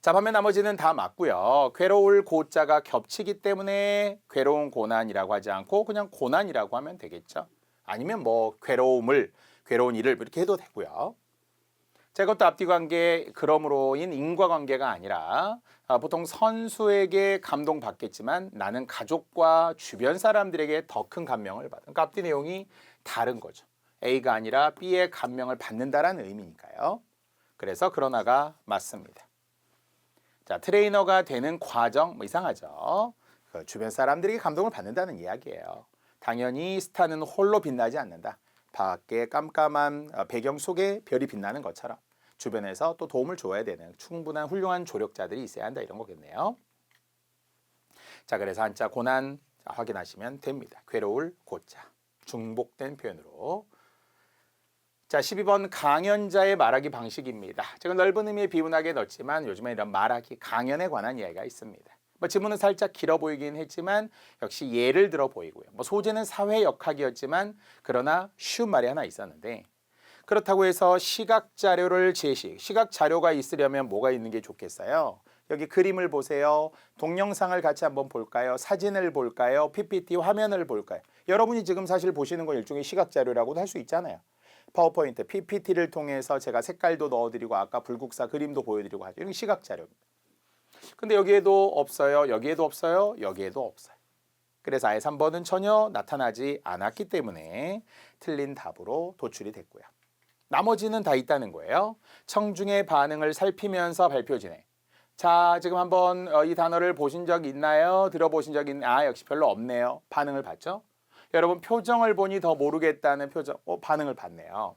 자, 반면 나머지는 다 맞고요. 괴로울 고자가 겹치기 때문에 괴로운 고난이라고 하지 않고 그냥 고난이라고 하면 되겠죠. 아니면 뭐 괴로운 일을 이렇게 해도 되고요. 자, 이것도 앞뒤 관계, 그러므로인 인과관계가 아니라 보통 선수에게 감동받겠지만 나는 가족과 주변 사람들에게 더 큰 감명을 받은, 그러니까 앞뒤 내용이 다른 거죠. A가 아니라 B의 감명을 받는다라는 의미니까요. 그래서 그러나가 맞습니다. 자, 트레이너가 되는 과정 뭐 이상하죠. 그 주변 사람들에게 감동을 받는다는 이야기예요. 당연히 스타는 홀로 빛나지 않는다. 밖에 깜깜한 배경 속에 별이 빛나는 것처럼 주변에서 또 도움을 줘야 되는 충분한 훌륭한 조력자들이 있어야 한다, 이런 거겠네요. 자, 그래서 한자 고난 확인하시면 됩니다. 괴로울 고자 중복된 표현으로. 자, 12번 강연자의 말하기 방식입니다. 제가 넓은 의미에 비운하게 넣었지만 요즘에 이런 말하기, 강연에 관한 이야기가 있습니다. 뭐 지문은 살짝 길어 보이긴 했지만 역시 예를 들어 보이고요. 뭐 소재는 사회 역학이었지만 그러나 쉬운 말이 하나 있었는데, 그렇다고 해서 시각 자료를 시각 자료가 있으려면 뭐가 있는 게 좋겠어요? 여기 그림을 보세요. 동영상을 같이 한번 볼까요? 사진을 볼까요? PPT 화면을 볼까요? 여러분이 지금 사실 보시는 건 일종의 시각 자료라고도 할 수 있잖아요. 파워포인트, PPT를 통해서 제가 색깔도 넣어드리고 아까 불국사 그림도 보여드리고 하죠. 이런 시각 자료입니다. 근데 여기에도 없어요. 여기에도 없어요. 여기에도 없어요. 그래서 아예 3번은 전혀 나타나지 않았기 때문에 틀린 답으로 도출이 됐고요. 나머지는 다 있다는 거예요. 청중의 반응을 살피면서 발표 진행. 자, 지금 한번 이 단어를 보신 적 있나요? 들어보신 적 있나요? 아, 역시 별로 없네요. 반응을 봤죠? 여러분 표정을 보니 더 모르겠다는 표정, 반응을 봤네요.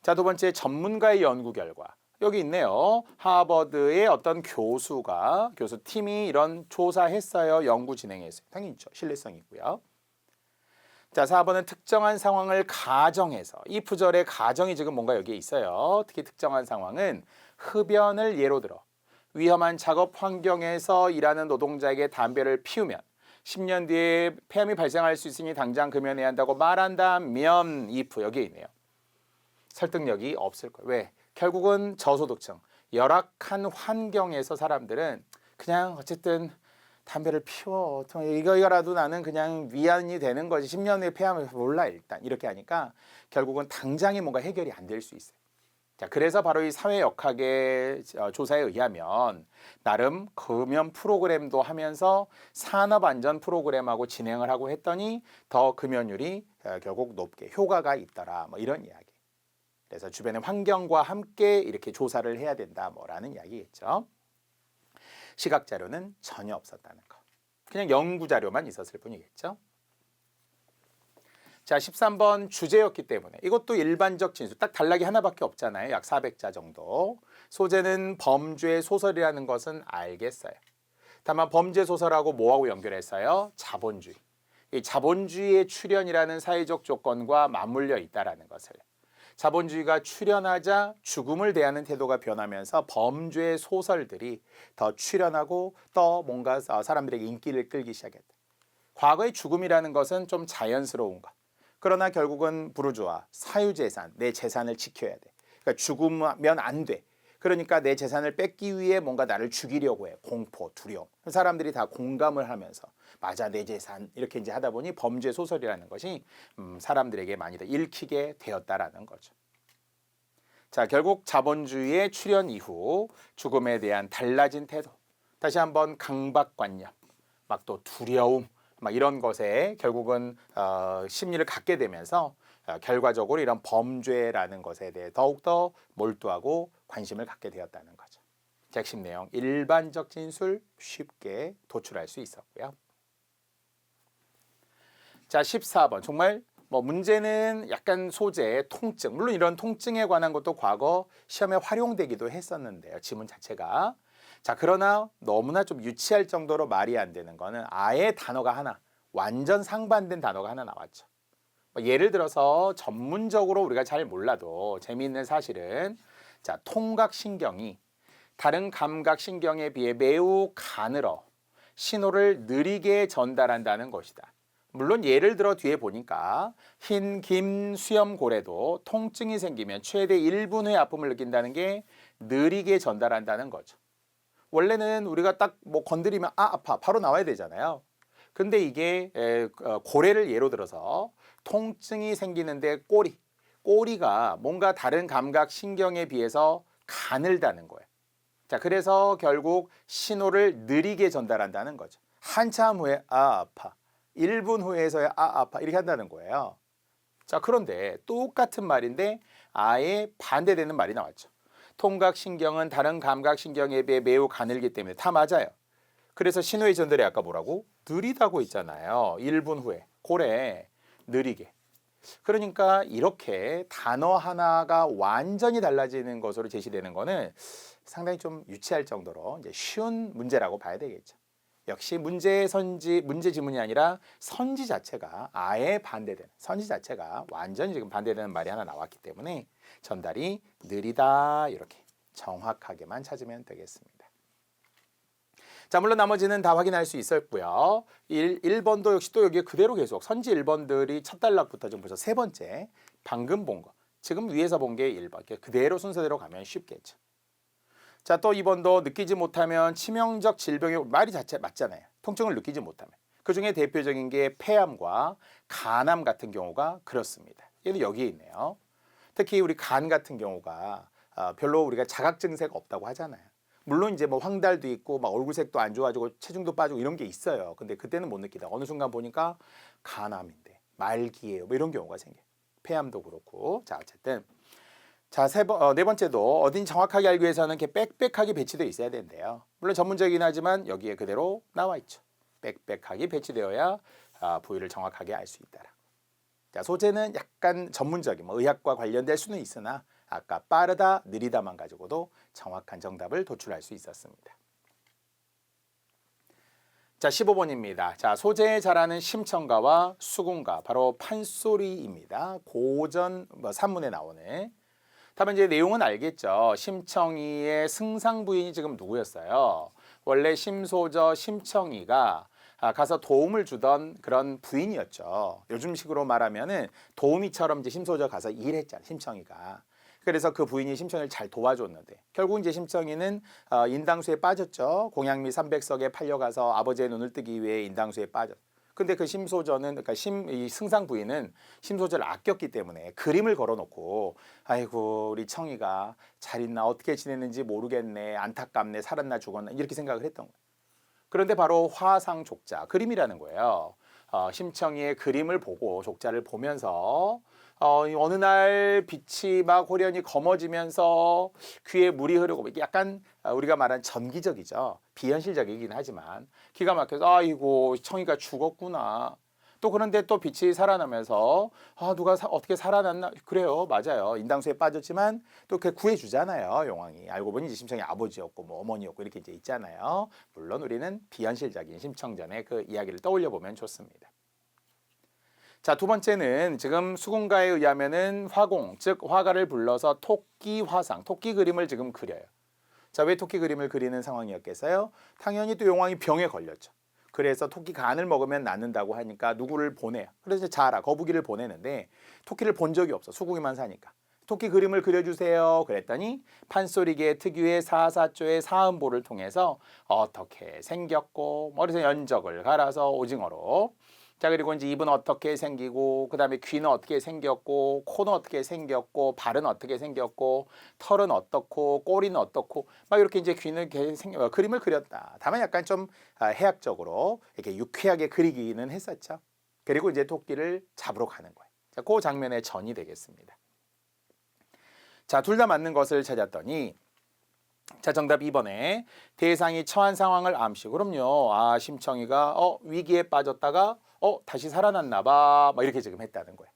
자, 두 번째 전문가의 연구 결과. 여기 있네요. 하버드의 어떤 교수팀이 이런 조사했어요. 연구 진행했어요. 당연히 있죠. 신뢰성이 있고요. 자, 4번은 특정한 상황을 가정해서, 이 부절의 가정이 지금 뭔가 여기에 있어요. 특히 특정한 상황은 흡연을 예로 들어 위험한 작업 환경에서 일하는 노동자에게 담배를 피우면 10년 뒤에 폐암이 발생할 수 있으니 당장 금연해야 한다고 말한다면 if 여기에 있네요. 설득력이 없을 거예요. 왜? 결국은 저소득층, 열악한 환경에서 사람들은 그냥 어쨌든 담배를 피워. 이거라도 나는 그냥 위안이 되는 거지. 10년 후에 폐암을 몰라 일단. 이렇게 하니까 결국은 당장에 뭔가 해결이 안 될 수 있어요. 자, 그래서 바로 이 사회역학의 조사에 의하면 나름 금연 프로그램도 하면서 산업안전 프로그램하고 진행을 하고 했더니 더 금연율이 결국 높게 효과가 있더라. 뭐 이런 이야기. 그래서 주변의 환경과 함께 이렇게 조사를 해야 된다. 뭐라는 이야기겠죠. 시각 자료는 전혀 없었다는 거. 그냥 연구 자료만 있었을 뿐이겠죠. 자, 13번 주제였기 때문에 이것도 일반적 진술, 딱 단락이 하나밖에 없잖아요. 약 400자 정도. 소재는 범죄 소설이라는 것은 알겠어요. 다만 범죄 소설하고 뭐하고 연결했어요? 자본주의. 이 자본주의의 출현이라는 사회적 조건과 맞물려 있다라는 것을. 자본주의가 출현하자 죽음을 대하는 태도가 변하면서 범죄 소설들이 더 출현하고 또 뭔가 사람들에게 인기를 끌기 시작했다. 과거의 죽음이라는 것은 좀 자연스러운 것. 그러나 결국은 부르주아, 사유재산, 내 재산을 지켜야 돼. 그러니까 죽으면 안 돼. 그러니까 내 재산을 뺏기 위해 뭔가 나를 죽이려고 해. 공포, 두려움. 사람들이 다 공감을 하면서 맞아 내 재산 이렇게 이제 하다 보니 범죄 소설이라는 것이 사람들에게 많이 더 읽히게 되었다라는 거죠. 자, 결국 자본주의의 출현 이후 죽음에 대한 달라진 태도. 다시 한번 강박관념, 막 또 두려움, 막 이런 것에 결국은 심리를 갖게 되면서 결과적으로 이런 범죄라는 것에 대해 더욱더 몰두하고 관심을 갖게 되었다는 거죠. 핵심 내용, 일반적 진술 쉽게 도출할 수 있었고요. 자, 14번. 정말 문제는 약간 소재, 통증. 물론 이런 통증에 관한 것도 과거 시험에 활용되기도 했었는데요. 지문 자체가. 자, 그러나 너무나 좀 유치할 정도로 말이 안 되는 거는 아예 단어가 하나, 완전 상반된 단어가 하나 나왔죠. 예를 들어서 전문적으로 우리가 잘 몰라도 재미있는 사실은 자, 통각신경이 다른 감각신경에 비해 매우 가늘어 신호를 느리게 전달한다는 것이다. 물론 예를 들어 뒤에 보니까 흰, 김, 수염고래도 통증이 생기면 최대 1분 후에 아픔을 느낀다는 게 느리게 전달한다는 거죠. 원래는 우리가 딱 건드리면 아파 바로 나와야 되잖아요. 근데 이게 고래를 예로 들어서 통증이 생기는데 꼬리가 뭔가 다른 감각 신경에 비해서 가늘다는 거예요. 자, 그래서 결국 신호를 느리게 전달한다는 거죠. 한참 후에 아파, 1분 후에서야 아파 이렇게 한다는 거예요. 자, 그런데 똑같은 말인데 아예 반대되는 말이 나왔죠. 통각신경은 다른 감각신경에 비해 매우 가늘기 때문에 다 맞아요. 그래서 신호의 전달이 아까 뭐라고? 느리다고 있잖아요. 1분 후에. 고래, 느리게. 그러니까 이렇게 단어 하나가 완전히 달라지는 것으로 제시되는 거는 상당히 좀 유치할 정도로 이제 쉬운 문제라고 봐야 되겠죠. 역시 문제 지문이 아니라 선지 자체가 아예 반대되는, 선지 자체가 완전히 지금 반대되는 말이 하나 나왔기 때문에 전달이 느리다 이렇게 정확하게만 찾으면 되겠습니다. 자, 물론 나머지는 다 확인할 수 있었고요. 1번도 역시 또 여기에 그대로 계속 선지 1번들이 첫 단락부터 좀 보셔. 세 번째, 방금 본 거. 지금 위에서 본 게 1번. 그대로 순서대로 가면 쉽겠죠. 자, 또 2번도 느끼지 못하면 치명적 질병의 말이 자체 맞잖아요. 통증을 느끼지 못하면. 그중에 대표적인 게 폐암과 간암 같은 경우가 그렇습니다. 얘는 여기에 있네요. 특히 우리 간 같은 경우가 별로 우리가 자각 증세가 없다고 하잖아요. 물론 이제 황달도 있고 막 얼굴색도 안 좋아지고 체중도 빠지고 이런 게 있어요. 근데 그때는 못 느끼다. 어느 순간 보니까 간암인데 말기예요. 이런 경우가 생겨요. 폐암도 그렇고. 자, 어쨌든 자, 네 번째도 어딘 정확하게 알기 위해서는 이렇게 빽빽하게 배치되어 있어야 된대요. 물론 전문적이긴 하지만 여기에 그대로 나와 있죠. 빽빽하게 배치되어야 부위를 정확하게 알 수 있다라. 자, 소재는 약간 전문적인 의학과 관련될 수는 있으나 아까 빠르다, 느리다만 가지고도 정확한 정답을 도출할 수 있었습니다. 자, 15번입니다. 자, 소재에 잘하는 심청가와 수군가, 바로 판소리입니다. 고전 산문에 나오는. 다만 이제 내용은 알겠죠. 심청이의 승상 부인이 지금 누구였어요? 원래 심소저 심청이가 가서 도움을 주던 그런 부인이었죠. 요즘식으로 말하면은 도우미처럼 이제 심소저 가서 일했잖아요. 심청이가. 그래서 그 부인이 심청이를 잘 도와줬는데 결국 이제 심청이는 인당수에 빠졌죠. 공양미 300석에 팔려가서 아버지의 눈을 뜨기 위해 인당수에 빠졌. 근데 그 심소저는 그러니까 이 승상 부인은 심소저를 아꼈기 때문에 그림을 걸어놓고 아이고 우리 청이가 잘 있나 어떻게 지냈는지 모르겠네 안타깝네 살았나 죽었나 이렇게 생각을 했던 거예요. 그런데 바로 화상 족자 그림이라는 거예요. 심청이의 그림을 보고 족자를 보면서 어느 날 빛이 막 호련히 검어지면서 귀에 물이 흐르고 약간 우리가 말한 전기적이죠. 비현실적이긴 하지만 기가 막혀서 아이고 청이가 죽었구나. 또 그런데 또 빛이 살아나면서 누가 어떻게 살아났나 그래요 맞아요 인당수에 빠졌지만 또 그 구해주잖아요 용왕이 알고 보니 이제 심청이 아버지였고 뭐 어머니였고 이렇게 이제 있잖아요. 물론 우리는 비현실적인 심청전의 그 이야기를 떠올려 보면 좋습니다. 자, 두 번째는 지금 수군가에 의하면은 화공, 즉 화가를 불러서 토끼 화상, 토끼 그림을 지금 그려요. 자, 왜 토끼 그림을 그리는 상황이었겠어요? 당연히 또 용왕이 병에 걸렸죠. 그래서 토끼 간을 먹으면 낫는다고 하니까 누구를 보내요. 그래서 자라, 거북이를 보내는데 토끼를 본 적이 없어. 수국이만 사니까. 토끼 그림을 그려주세요. 그랬더니 판소리계 특유의 사사조의 사음보를 통해서 어떻게 생겼고 머리에서 연적을 갈아서 오징어로, 자, 그리고 이제 입은 어떻게 생기고, 그 다음에 귀는 어떻게 생겼고, 코는 어떻게 생겼고, 발은 어떻게 생겼고, 털은 어떻고, 꼬리는 어떻고, 막 이렇게 이제 귀는 그림을 그렸다. 다만 약간 좀 해학적으로 이렇게 유쾌하게 그리기는 했었죠. 그리고 이제 토끼를 잡으러 가는 거예요. 자, 그 장면의 전이 되겠습니다. 자, 둘 다 맞는 것을 찾았더니, 자, 정답 2번에 대상이 처한 상황을 암시. 그럼요. 아, 심청이가 위기에 빠졌다가 다시 살아났나 봐. 뭐 이렇게 지금 했다는 거예요.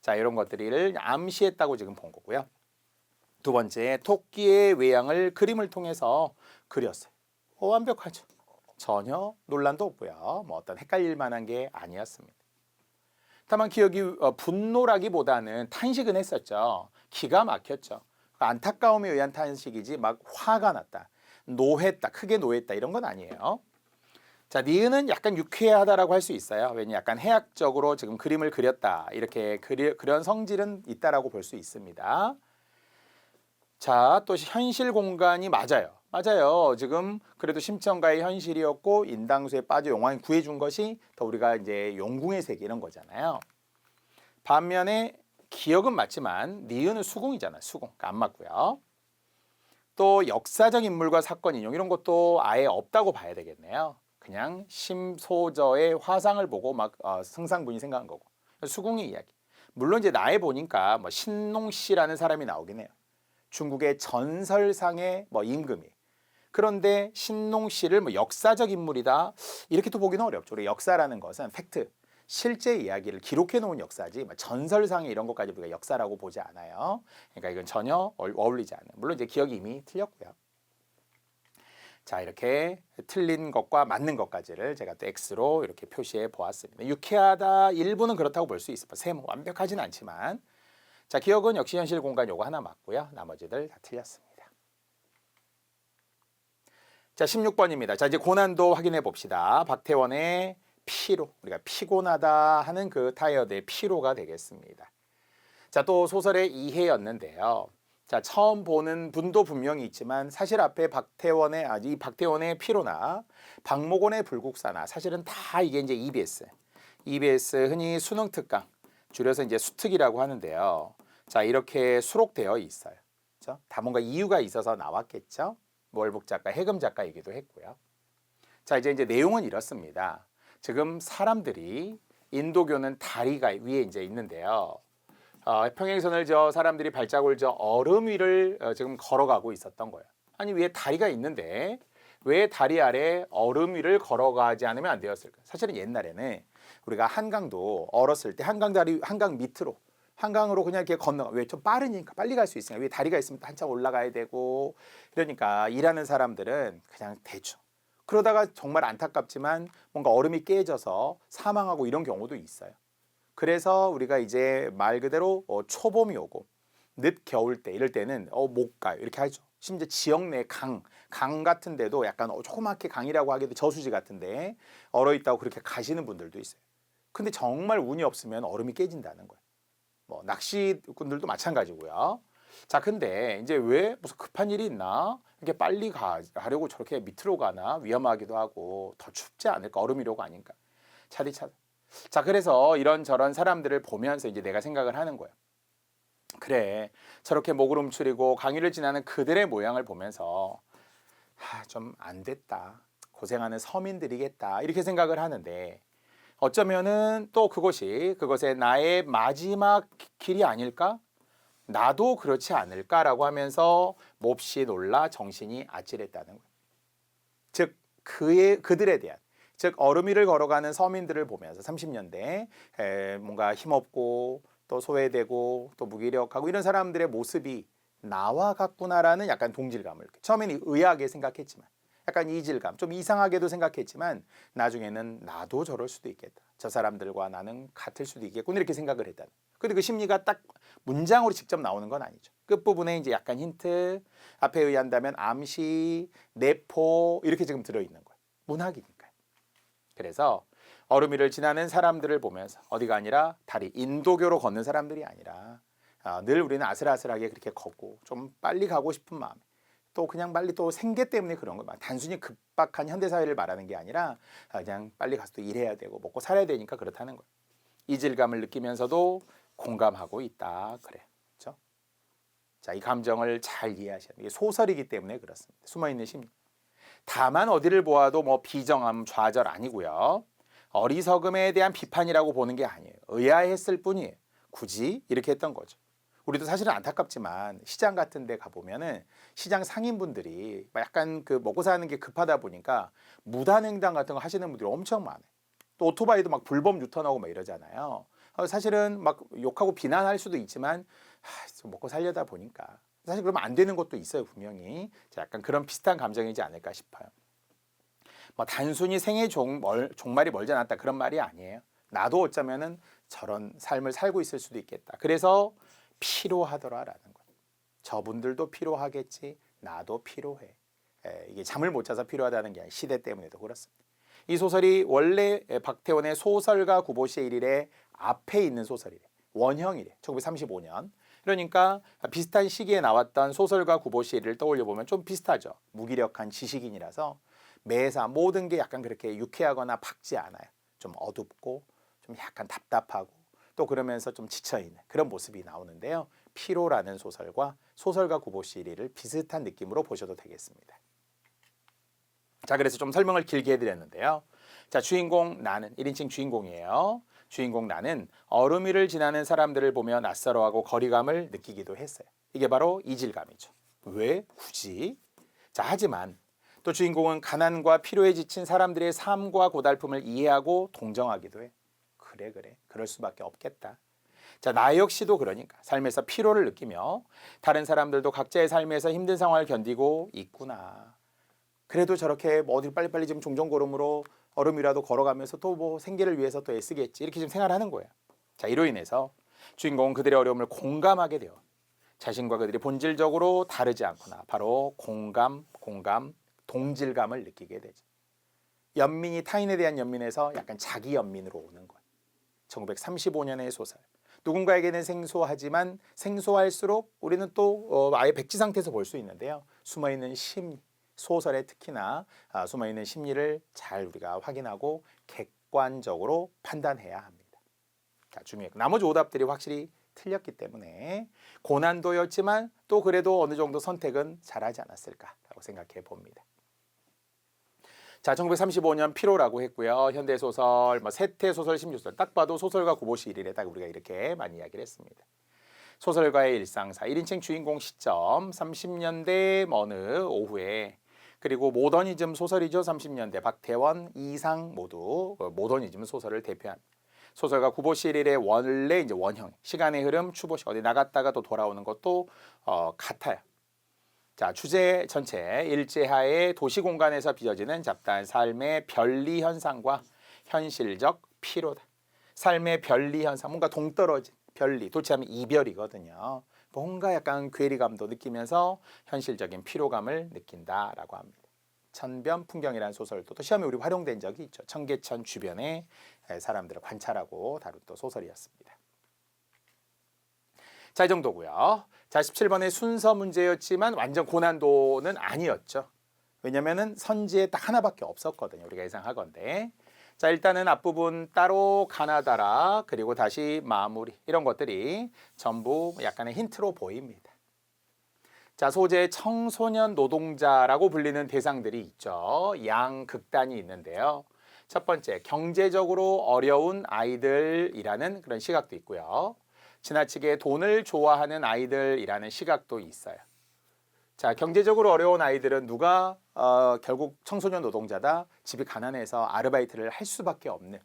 자, 이런 것들을 암시했다고 지금 본 거고요. 두 번째, 토끼의 외양을 그림을 통해서 그렸어요. 완벽하죠. 전혀 논란도 없고요. 뭐 어떤 헷갈릴 만한 게 아니었습니다. 다만 기억이 분노라기보다는 탄식은 했었죠. 기가 막혔죠. 안타까움에 의한 탄식이지 막 화가 났다, 노했다, 크게 노했다 이런 건 아니에요. 자, 니은은 약간 유쾌하다라고 할 수 있어요. 왜냐, 약간 해학적으로 지금 그림을 그렸다, 이렇게 그런 성질은 있다라고 볼 수 있습니다. 자, 또 현실 공간이 맞아요. 지금 그래도 심청가의 현실이었고 인당수에 빠져 용왕이 구해준 것이 더 우리가 이제 용궁의 세계 이런 거잖아요. 반면에 기억은 맞지만 니은은 수궁이잖아요. 수궁. 그러니까 안 맞고요. 또 역사적 인물과 사건 인용 이런 것도 아예 없다고 봐야 되겠네요. 그냥 심소저의 화상을 보고 막 승상분이 생각한 거고. 수궁의 이야기. 물론 이제 나에 보니까 뭐 신농씨라는 사람이 나오긴 해요. 중국의 전설상의 뭐 임금이. 그런데 신농씨를 뭐 역사적 인물이다 이렇게 또 보기는 어렵죠. 우리 역사라는 것은 팩트, 실제 이야기를 기록해 놓은 역사지 전설상의 이런 것까지 우리가 역사라고 보지 않아요. 그러니까 이건 전혀 어울리지 않아요. 물론 이제 기억이 이미 틀렸고요. 자, 이렇게 틀린 것과 맞는 것까지를 제가 또 X로 이렇게 표시해 보았습니다. 유쾌하다 일부는 그렇다고 볼 수 있어요. 세모 완벽하진 않지만. 자, 기억은 역시 현실 공간 요거 하나 맞고요. 나머지들 다 틀렸습니다. 자, 16번입니다. 자, 이제 고난도 확인해 봅시다. 박태원의 피로, 우리가 피곤하다 하는 그 타이어드의 피로가 되겠습니다. 자, 또 소설의 이해였는데요. 자, 처음 보는 분도 분명히 있지만 사실 앞에 이 박태원의 피로나 박목원의 불국사나 사실은 다 이게 이제 EBS 흔히 수능 특강, 줄여서 이제 수특이라고 하는데요. 자, 이렇게 수록되어 있어요. 그렇죠? 다 뭔가 이유가 있어서 나왔겠죠. 월북 작가, 해금 작가이기도 했고요. 자, 이제 내용은 이렇습니다. 지금 사람들이 인도교는 다리가 위에 이제 있는데요. 평행선을 사람들이 발자국을 얼음 위를 지금 걸어가고 있었던 거예요. 아니, 위에 다리가 있는데 왜 다리 아래 얼음 위를 걸어가지 않으면 안 되었을까? 사실은 옛날에는 우리가 한강도 얼었을 때 한강 밑으로 한강으로 그냥 이렇게 건너가. 왜? 좀 빠르니까 빨리 갈 수 있으니까. 위에 다리가 있으면 한참 올라가야 되고 그러니까 일하는 사람들은 그냥 대충. 그러다가 정말 안타깝지만 뭔가 얼음이 깨져서 사망하고 이런 경우도 있어요. 그래서 우리가 이제 말 그대로 초봄이 오고 늦 겨울 때 이럴 때는 못 가요 이렇게 하죠. 심지어 지역 내 강 같은 데도 약간 조그맣게 강이라고 하기도 저수지 같은데 얼어 있다고 그렇게 가시는 분들도 있어요. 근데 정말 운이 없으면 얼음이 깨진다는 거예요. 뭐 낚시꾼들도 마찬가지고요. 자, 근데 이제 왜 무슨 급한 일이 있나? 이렇게 빨리 가려고 저렇게 밑으로 가나? 위험하기도 하고 더 춥지 않을까? 얼음 위로 가니까. 차디차디. 자, 그래서 이런저런 사람들을 보면서 이제 내가 생각을 하는 거예요. 그래, 저렇게 목을 움츠리고 강위를 지나는 그들의 모양을 보면서 좀 안 됐다. 고생하는 서민들이겠다. 이렇게 생각을 하는데 어쩌면은 또 그것의 나의 마지막 길이 아닐까? 나도 그렇지 않을까라고 하면서 몹시 놀라 정신이 아찔했다는 거예요. 즉 그들에 대한, 즉 얼음 위를 걸어가는 서민들을 보면서 30년대 뭔가 힘없고 또 소외되고 또 무기력하고 이런 사람들의 모습이 나와 같구나라는 약간 동질감을 처음에는 의아하게 생각했지만 약간 이질감, 좀 이상하게도 생각했지만 나중에는 나도 저럴 수도 있겠다. 저 사람들과 나는 같을 수도 있겠군 이렇게 생각을 했다는. 근데 그 심리가 딱 문장으로 직접 나오는 건 아니죠. 끝부분에 이제 약간 힌트, 앞에 의한다면 암시, 내포 이렇게 지금 들어있는 거예요. 문학이니까요. 그래서 얼음 위를 지나는 사람들을 보면서 어디가 아니라 다리, 인도교로 걷는 사람들이 아니라 늘 우리는 아슬아슬하게 그렇게 걷고 좀 빨리 가고 싶은 마음, 또 그냥 빨리 또 생계 때문에 그런 거, 단순히 급박한 현대사회를 말하는 게 아니라 그냥 빨리 가서 또 일해야 되고 먹고 살아야 되니까 그렇다는 거예요. 이질감을 느끼면서도 공감하고 있다. 그래. 그렇죠? 자, 이 감정을 잘 이해하셔야 돼요. 이게 소설이기 때문에 그렇습니다. 숨어있는 심리. 다만 어디를 보아도 뭐 비정함, 좌절 아니고요. 어리석음에 대한 비판이라고 보는 게 아니에요. 의아했을 뿐이에요. 굳이 이렇게 했던 거죠. 우리도 사실은 안타깝지만 시장 같은 데 가보면은 시장 상인분들이 약간 그 먹고 사는 게 급하다 보니까 무단횡단 같은 거 하시는 분들이 엄청 많아요. 또 오토바이도 막 불법 유턴하고 막 이러잖아요. 사실은 막 욕하고 비난할 수도 있지만 좀 먹고 살려다 보니까 사실 그러면 안 되는 것도 있어요, 분명히. 약간 그런 비슷한 감정이지 않을까 싶어요. 뭐 단순히 생의 종말이 멀지 않았다 그런 말이 아니에요. 나도 어쩌면은 저런 삶을 살고 있을 수도 있겠다. 그래서 필요하더라라는 거예요. 저분들도 필요하겠지, 나도 필요해. 이게 잠을 못 자서 필요하다는 게 아니라 시대 때문에도 그렇습니다. 이 소설이 원래 박태원의 소설가 구보시의 일일의 앞에 있는 소설이래. 원형이래. 1935년. 그러니까 비슷한 시기에 나왔던 소설가 구보시의 일을 떠올려 보면 좀 비슷하죠. 무기력한 지식인이라서 매사 모든 게 약간 그렇게 유쾌하거나 밝지 않아요. 좀 어둡고 좀 약간 답답하고 또 그러면서 좀 지쳐있는 그런 모습이 나오는데요. 피로라는 소설과 소설가 구보시의 일을 비슷한 느낌으로 보셔도 되겠습니다. 자, 그래서 좀 설명을 길게 해드렸는데요. 자, 주인공 나는 1인칭 주인공이에요. 주인공 나는 얼음 위를 지나는 사람들을 보며 낯설어하고 거리감을 느끼기도 했어요. 이게 바로 이질감이죠. 왜 굳이? 자, 하지만 또 주인공은 가난과 피로에 지친 사람들의 삶과 고달픔을 이해하고 동정하기도 해. 그래, 그럴 수밖에 없겠다. 자, 나 역시도 그러니까 삶에서 피로를 느끼며 다른 사람들도 각자의 삶에서 힘든 상황을 견디고 있구나. 그래도 저렇게 뭐 어디 빨리빨리 지금 종종걸음으로 얼음이라도 걸어가면서 또 뭐 생계를 위해서 또 애쓰겠지 이렇게 좀 생활하는 거예요. 자, 이로 인해서 주인공은 그들의 어려움을 공감하게 돼요. 자신과 그들이 본질적으로 다르지 않구나. 바로 공감, 동질감을 느끼게 되죠. 연민이 타인에 대한 연민에서 약간 자기 연민으로 오는 거예요. 1935년의 소설. 누군가에게는 생소하지만 생소할수록 우리는 또 아예 백지 상태에서 볼 수 있는데요. 숨어있는 심리, 소설에 특히나 숨어있는 심리를 잘 우리가 확인하고 객관적으로 판단해야 합니다. 자, 중요해요. 나머지 오답들이 확실히 틀렸기 때문에 고난도였지만 또 그래도 어느 정도 선택은 잘하지 않았을까라고 생각해 봅니다. 자, 1935년 피로라고 했고요. 현대소설, 세태소설, 심리소설 딱 봐도 소설가 구보시의 일일에 딱 우리가 이렇게 많이 이야기를 했습니다. 소설가의 일상사, 1인칭 주인공 시점, 30년대 어느 오후에 그리고 모더니즘 소설이죠. 30년대 박태원, 이상 모두 모더니즘 소설을 대표합니다. 소설가 구보시의 일일의 원래 이제 원형, 시간의 흐름, 추보시 어디 나갔다가 또 돌아오는 것도 같아요. 자, 주제 전체 일제하에 도시 공간에서 빚어지는 잡다한 삶의 변리 현상과 현실적 피로다. 삶의 변리 현상, 뭔가 동떨어진 변리, 도치하면 이별이거든요. 뭔가 약간 괴리감도 느끼면서 현실적인 피로감을 느낀다라고 합니다. 천변 풍경이라는 소설도 또 시험에 우리 활용된 적이 있죠. 청계천 주변의 사람들을 관찰하고 다룬 또 소설이었습니다. 자, 이 정도고요. 자, 17번의 순서 문제였지만 완전 고난도는 아니었죠. 왜냐면은 선지에 딱 하나밖에 없었거든요. 우리가 예상하건대. 자, 일단은 앞부분 따로 가나다라 그리고 다시 마무리 이런 것들이 전부 약간의 힌트로 보입니다. 자, 소재 청소년 노동자라고 불리는 대상들이 있죠. 양극단이 있는데요. 첫 번째, 경제적으로 어려운 아이들이라는 그런 시각도 있고요. 지나치게 돈을 좋아하는 아이들이라는 시각도 있어요. 자, 경제적으로 어려운 아이들은 누가 결국 청소년 노동자다. 집이 가난해서 아르바이트를 할 수밖에 없는.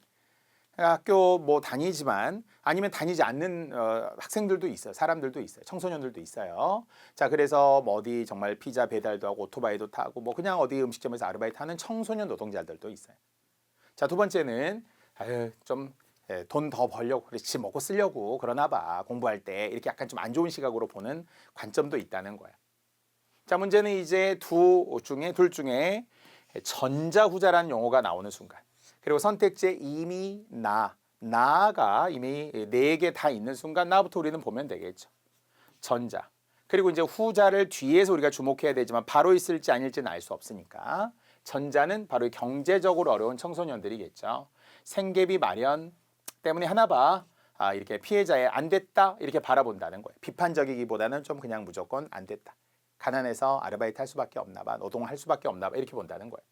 학교 뭐 다니지만 아니면 다니지 않는 학생들도 있어요. 사람들도 있어요. 청소년들도 있어요. 자, 그래서 뭐 어디 정말 피자 배달도 하고 오토바이도 타고 뭐 그냥 어디 음식점에서 아르바이트 하는 청소년 노동자들도 있어요. 자, 두 번째는 아유 좀 돈 더 벌려고 그렇지 먹고 쓰려고 그러나 봐 공부할 때 이렇게 약간 좀 안 좋은 시각으로 보는 관점도 있다는 거예요. 자 문제는 이제 둘 중에 전자 후자라는 용어가 나오는 순간 그리고 선택지에 이미 나가 이미 네 개 다 있는 순간 나부터 우리는 보면 되겠죠. 전자 그리고 이제 후자를 뒤에서 우리가 주목해야 되지만 바로 있을지 아닐지는 알 수 없으니까 전자는 바로 경제적으로 어려운 청소년들이겠죠. 생계비 마련 때문에 하나 봐. 이렇게 피해자의 안 됐다 이렇게 바라본다는 거예요. 비판적이기보다는 좀 그냥 무조건 안 됐다. 가난해서 아르바이트 할 수밖에 없나 봐. 노동할 수밖에 없나 봐. 이렇게 본다는 거예요.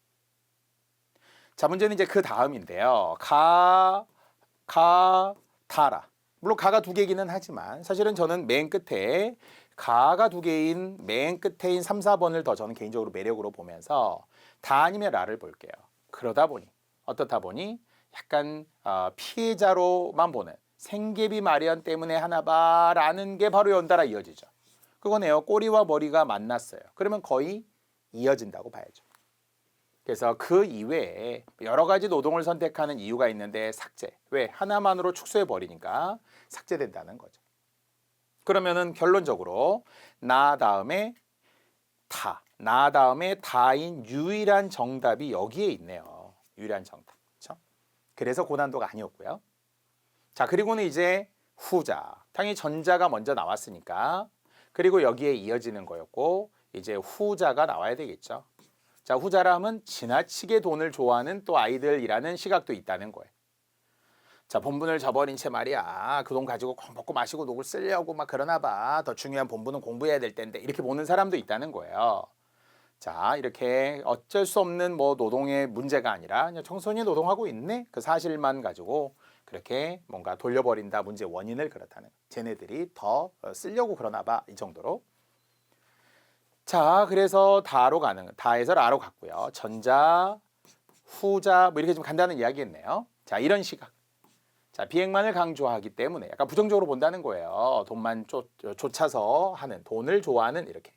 자 문제는 이제 그 다음인데요. 다라. 물론 가가 두 개기는 하지만 사실은 저는 맨 끝에 가가 두 개인 맨 끝에인 3, 4번을 더 저는 개인적으로 매력으로 보면서 다 아니면 라를 볼게요. 그러다 보니 어떻다 보니 약간 피해자로만 보는 생계비 마련 때문에 하나 봐라는 게 바로 연달아 이어지죠. 그거네요. 꼬리와 머리가 만났어요. 그러면 거의 이어진다고 봐야죠. 그래서 그 이외에 여러 가지 노동을 선택하는 이유가 있는데 삭제. 왜? 하나만으로 축소해 버리니까 삭제된다는 거죠. 그러면은 결론적으로 나 다음에 다인 유일한 정답이 여기에 있네요. 유일한 정답. 그렇죠? 그래서 고난도가 아니었고요. 자, 그리고는 이제 후자. 당연히 전자가 먼저 나왔으니까 그리고 여기에 이어지는 거였고 이제 후자가 나와야 되겠죠. 자, 후자라 하면 지나치게 돈을 좋아하는 또 아이들이라는 시각도 있다는 거예요. 자, 본분을 저버린 채 말이야. 그 돈 가지고 먹고 마시고 녹을 쓰려고 막 그러나 봐. 더 중요한 본분은 공부해야 될 텐데 이렇게 보는 사람도 있다는 거예요. 자, 이렇게 어쩔 수 없는 뭐 노동의 문제가 아니라 그냥 청소년이 노동하고 있네. 그 사실만 가지고 그렇게 뭔가 돌려버린다. 문제 원인을 그렇다는. 쟤네들이 더 쓰려고 그러나 봐. 이 정도로. 자, 그래서 다에서 라로 갔고요. 전자, 후자 뭐 이렇게 좀 간단한 이야기했네요. 자, 이런 시각. 자, 비행만을 강조하기 때문에 약간 부정적으로 본다는 거예요. 돈만 쫓아서 하는, 돈을 좋아하는 이렇게.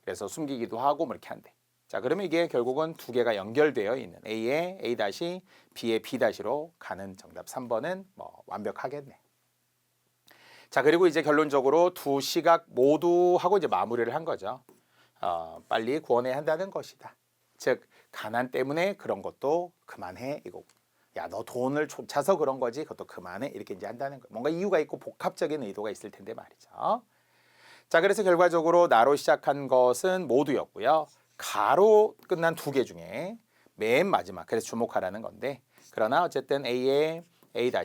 그래서 숨기기도 하고 뭐 이렇게 한대. 자, 그러면 이게 결국은 두 개가 연결되어 있는 A에 A-, B에 B-로 가는 정답 3번은 뭐 완벽하겠네. 자, 그리고 이제 결론적으로 두 시각 모두 하고 이제 마무리를 한 거죠. 빨리 구원해야 한다는 것이다. 즉 가난 때문에 그런 것도 그만해 이거고. 야, 너 돈을 쫓아서 그런 거지. 그것도 그만해. 이렇게 이제 한다는 거예요. 뭔가 이유가 있고 복합적인 의도가 있을 텐데 말이죠. 자, 그래서 결과적으로 나로 시작한 것은 모두였고요. 가로 끝난 두 개 중에 맨 마지막. 그래서 주목하라는 건데. 그러나 어쨌든 A에 A-가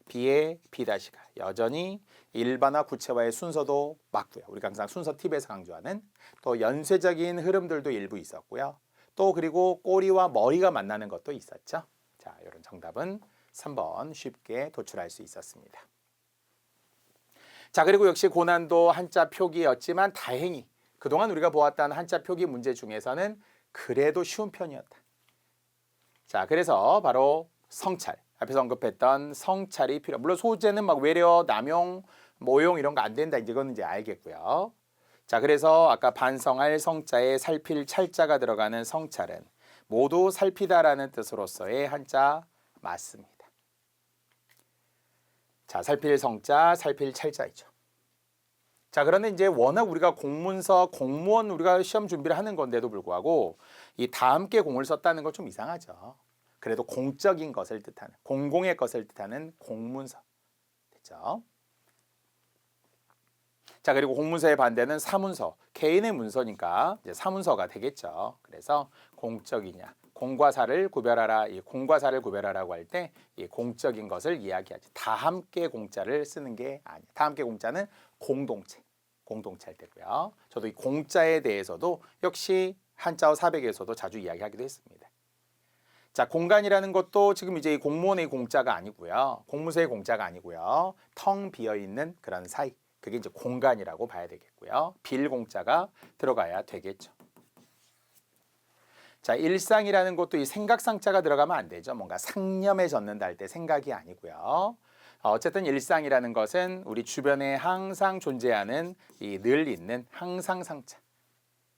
B에 B-가 여전히 일반화 구체화의 순서도 맞고요. 우리가 항상 순서 팁에서 강조하는 또 연쇄적인 흐름들도 일부 있었고요. 또 그리고 꼬리와 머리가 만나는 것도 있었죠. 자, 이런 정답은 3번 쉽게 도출할 수 있었습니다. 자, 그리고 역시 고난도 한자 표기였지만 다행히 그동안 우리가 보았다는 한자 표기 문제 중에서는 그래도 쉬운 편이었다. 자, 그래서 바로 성찰, 앞에서 언급했던 성찰이 필요. 물론 소재는 막 외려, 남용, 모용 이런 거 안 된다. 이건 이제 알겠고요. 자, 그래서 아까 반성할 성자에 살필 찰자가 들어가는 성찰은 모두 살피다라는 뜻으로서의 한자 맞습니다. 자, 살필 성자, 살필 찰자이죠. 자, 그런데 이제 워낙 우리가 공문서, 공무원 우리가 시험 준비를 하는 건데도 불구하고 이 다 함께 공을 썼다는 건 좀 이상하죠. 그래도 공적인 것을 뜻하는, 공공의 것을 뜻하는 공문서. 됐죠? 자, 그리고 공문서의 반대는 사문서, 개인의 문서니까 이제 사문서가 되겠죠. 그래서 공적이냐, 공과 사를 구별하라, 이 공과 사를 구별하라고 할 때 이 공적인 것을 이야기하지. 다 함께 공자를 쓰는 게 아니에요. 다 함께 공자는 공동체일 때고요. 저도 이 공자에 대해서도 역시 한자어 400에서도 자주 이야기하기도 했습니다. 자, 공간이라는 것도 지금 이제 공무원의 공자가 아니고요. 공무서의 공자가 아니고요. 텅 비어 있는 그런 사이. 그게 이제 공간이라고 봐야 되겠고요. 빌공자가 들어가야 되겠죠. 자, 일상이라는 것도 이 생각상자가 들어가면 안 되죠. 뭔가 상념에 젖는다 할 때 생각이 아니고요. 어쨌든 일상이라는 것은 우리 주변에 항상 존재하는 이 늘 있는 항상상자.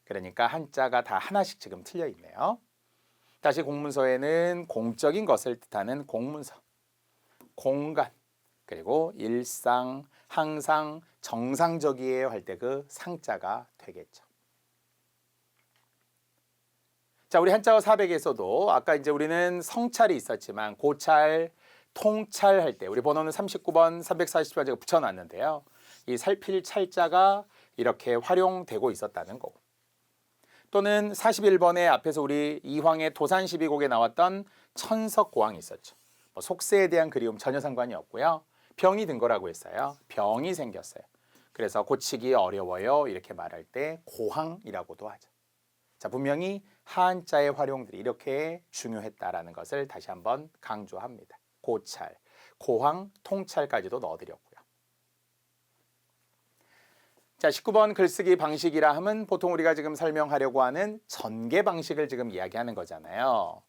그러니까 한자가 다 하나씩 지금 틀려 있네요. 다시 공문서에는 공적인 것을 뜻하는 공문서, 공간, 그리고 일상, 항상, 정상적이에요 할 때 그 상자가 되겠죠. 자, 우리 한자어 400에서도 아까 이제 우리는 성찰이 있었지만 고찰, 통찰 할 때 우리 번호는 39번, 340번 제가 붙여놨는데요. 이 살필 찰자가 이렇게 활용되고 있었다는 거고. 또는 41번에 앞에서 우리 이황의 도산시비곡에 나왔던 천석고왕이 있었죠. 뭐 속세에 대한 그리움 전혀 상관이 없고요. 병이 든 거라고 했어요. 병이 생겼어요. 그래서 고치기 어려워요 이렇게 말할 때 고황이라고도 하죠. 자, 분명히 한자의 활용들이 이렇게 중요했다라는 것을 다시 한번 강조합니다. 고찰, 고황, 통찰까지도 넣어드렸고요. 자, 19번 글쓰기 방식이라 하면 보통 우리가 지금 설명하려고 하는 전개 방식을 지금 이야기하는 거잖아요.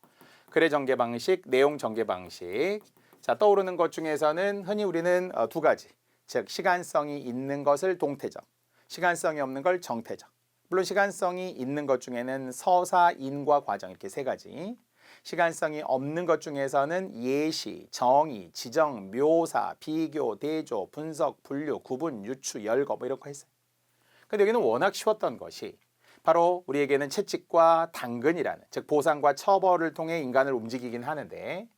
글의 전개 방식, 내용 전개 방식. 자, 떠오르는 것 중에서는 흔히 우리는 두 가지. 즉, 시간성이 있는 것을 동태적, 시간성이 없는 걸 정태적. 물론 시간성이 있는 것 중에는 서사, 인과, 과정 이렇게 세 가지. 시간성이 없는 것 중에서는 예시, 정의, 지정, 묘사, 비교, 대조, 분석, 분류, 구분, 유추, 열거 뭐 이렇게 했어요. 근데 여기는 워낙 쉬웠던 것이 바로 우리에게는 채찍과 당근이라는 즉 보상과 처벌을 통해 인간을 움직이긴 하는데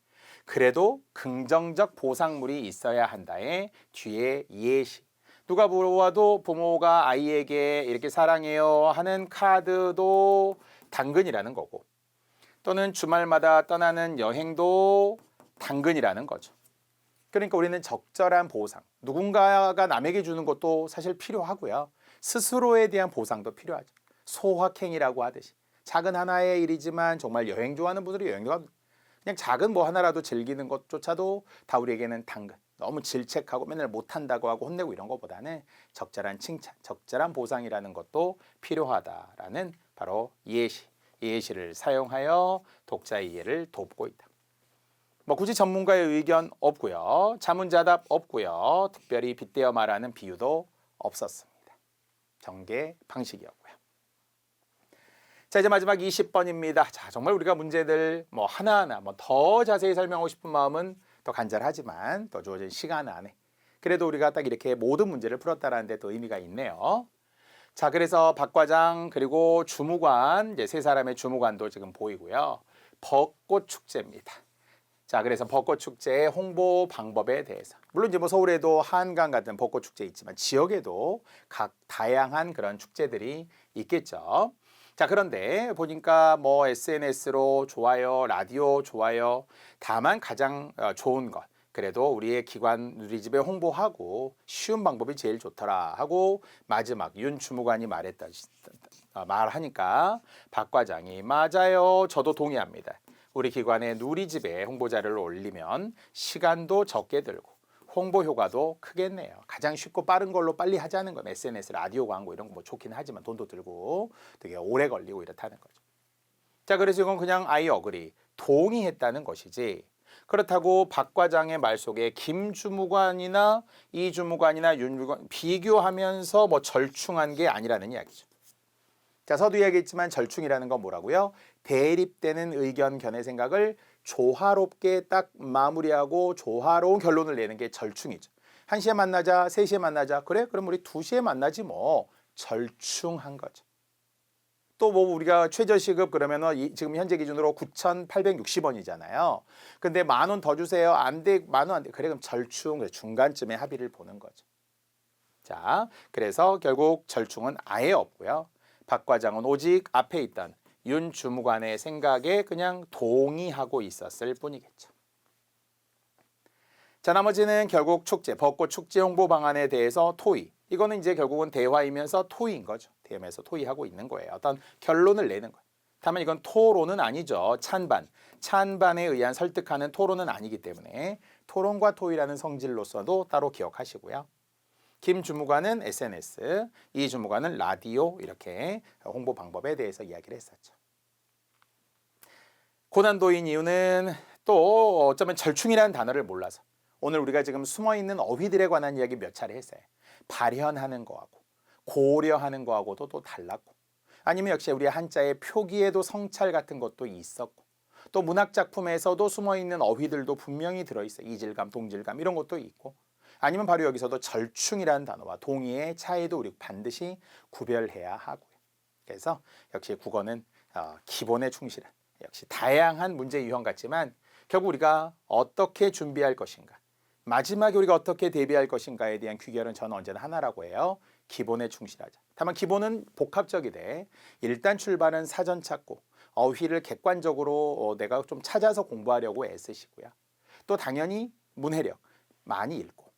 그래도 긍정적 보상물이 있어야 한다에 뒤에 예시. 누가 보아도 부모가 아이에게 이렇게 사랑해요 하는 카드도 당근이라는 거고 또는 주말마다 떠나는 여행도 당근이라는 거죠. 그러니까 우리는 적절한 보상, 누군가가 남에게 주는 것도 사실 필요하고요. 스스로에 대한 보상도 필요하죠. 소확행이라고 하듯이 작은 하나의 일이지만 정말 여행 좋아하는 분들이 여행 좋아하는 그냥 작은 뭐 하나라도 즐기는 것조차도 다 우리에게는 당근. 너무 질책하고 맨날 못한다고 하고 혼내고 이런 것보다는 적절한 칭찬, 적절한 보상이라는 것도 필요하다라는 바로 예시. 예시를 사용하여 독자의 이해를 돕고 있다. 뭐 굳이 전문가의 의견 없고요. 자문자답 없고요. 특별히 빗대어 말하는 비유도 없었습니다. 전개 방식이었고요. 자, 이제 마지막 20번입니다. 자, 정말 우리가 문제들 뭐 하나하나 뭐 더 자세히 설명하고 싶은 마음은 더 간절하지만 더 주어진 시간 안에 그래도 우리가 딱 이렇게 모든 문제를 풀었다라는 데 또 의미가 있네요. 자, 그래서 박과장 그리고 주무관 이제 세 사람의 주무관도 지금 보이고요. 벚꽃 축제입니다. 자, 그래서 벚꽃 축제의 홍보 방법에 대해서 물론 이제 뭐 서울에도 한강 같은 벚꽃 축제 있지만 지역에도 각 다양한 그런 축제들이 있겠죠. 자, 그런데 보니까 뭐 SNS로 좋아요, 라디오 좋아요. 다만 가장 좋은 것 그래도 우리의 기관 누리집에 홍보하고 쉬운 방법이 제일 좋더라 하고 마지막 윤 주무관이 말하니까 박 과장이 맞아요. 저도 동의합니다. 우리 기관의 누리집에 홍보자료를 올리면 시간도 적게 들고 홍보 효과도 크겠네요. 가장 쉽고 빠른 걸로 빨리 하자는 건 SNS, 라디오 광고 이런 거 뭐 좋긴 하지만 돈도 들고 되게 오래 걸리고 이렇다는 거죠. 자, 그래서 이건 그냥 I agree, 동의했다는 것이지 그렇다고 박 과장의 말 속에 김 주무관이나 이 주무관이나 윤 주무관 비교하면서 뭐 절충한 게 아니라는 이야기죠. 자, 서두 이야기했지만 절충이라는 건 뭐라고요? 대립되는 의견, 견해, 생각을 조화롭게 딱 마무리하고 조화로운 결론을 내는 게 절충이죠. 1시에 만나자, 3시에 만나자. 그래? 그럼 우리 2시에 만나지 뭐. 절충한 거죠. 또 뭐 우리가 최저시급 그러면은 지금 현재 기준으로 9,860원이잖아요. 근데 10,000원 더 주세요. 안 돼. 10,000원 안 돼. 그래 그럼 절충, 중간쯤에 합의를 보는 거죠. 자, 그래서 결국 절충은 아예 없고요. 박 과장은 오직 앞에 있던 윤 주무관의 생각에 그냥 동의하고 있었을 뿐이겠죠. 자, 나머지는 결국 축제, 벚꽃 축제 홍보 방안에 대해서 토의. 이거는 이제 결국은 대화이면서 토의인 거죠. 대화에서 토의하고 있는 거예요. 어떤 결론을 내는 거예요. 다만 이건 토론은 아니죠. 찬반. 찬반에 의한 설득하는 토론은 아니기 때문에 토론과 토의라는 성질로서도 따로 기억하시고요. 김 주무관은 SNS, 이 주무관은 라디오 이렇게 홍보 방법에 대해서 이야기를 했었죠. 고난도인 이유는 또 어쩌면 절충이라는 단어를 몰라서 오늘 우리가 지금 숨어있는 어휘들에 관한 이야기 몇 차례 했어요. 발현하는 거하고 고려하는 거하고도 또 달랐고 아니면 역시 우리 한자의 표기에도 성찰 같은 것도 있었고 또 문학 작품에서도 숨어있는 어휘들도 분명히 들어있어요. 이질감, 동질감 이런 것도 있고 아니면 바로 여기서도 절충이라는 단어와 동의의 차이도 우리 반드시 구별해야 하고요. 그래서 역시 국어는 기본에 충실한 역시 다양한 문제 유형 같지만 결국 우리가 어떻게 준비할 것인가 마지막에 우리가 어떻게 대비할 것인가에 대한 귀결은 저는 언제나 하나라고 해요. 기본에 충실하자. 다만 기본은 복합적이되 일단 출발은 사전 찾고 어휘를 객관적으로 내가 좀 찾아서 공부하려고 애쓰시고요. 또 당연히 문해력 많이 읽고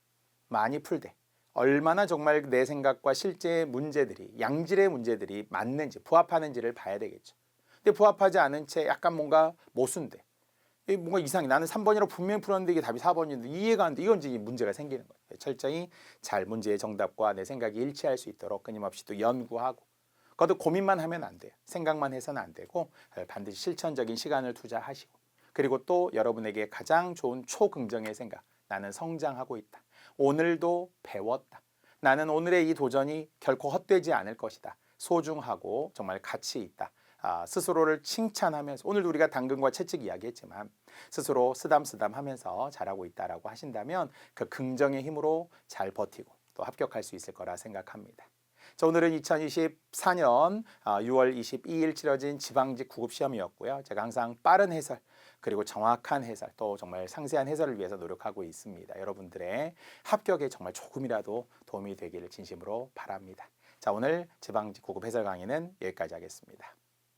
많이 풀되 얼마나 정말 내 생각과 실제 문제들이 양질의 문제들이 맞는지 부합하는지를 봐야 되겠죠. 근데 부합하지 않은 채 약간 뭔가 모순돼. 뭔가 이상해. 나는 3번이라고 분명히 풀었는데 이게 답이 4번인데 이해가 안 돼. 이건 이제 문제가 생기는 거예요. 철저히 잘 문제의 정답과 내 생각이 일치할 수 있도록 끊임없이 또 연구하고 그것도 고민만 하면 안 돼요. 생각만 해서는 안 되고 반드시 실천적인 시간을 투자하시고 그리고 또 여러분에게 가장 좋은 초긍정의 생각. 나는 성장하고 있다. 오늘도 배웠다. 나는 오늘의 이 도전이 결코 헛되지 않을 것이다. 소중하고 정말 가치 있다. 스스로를 칭찬하면서 오늘도 우리가 당근과 채찍 이야기했지만 스스로 쓰담쓰담 하면서 잘하고 있다라고 하신다면 그 긍정의 힘으로 잘 버티고 또 합격할 수 있을 거라 생각합니다. 자, 오늘은 2024년 6월 22일 치러진 지방직 구급시험이었고요. 제가 항상 빠른 해설 그리고 정확한 해설 또 정말 상세한 해설을 위해서 노력하고 있습니다. 여러분들의 합격에 정말 조금이라도 도움이 되기를 진심으로 바랍니다. 자, 오늘 지방직 구급 해설 강의는 여기까지 하겠습니다.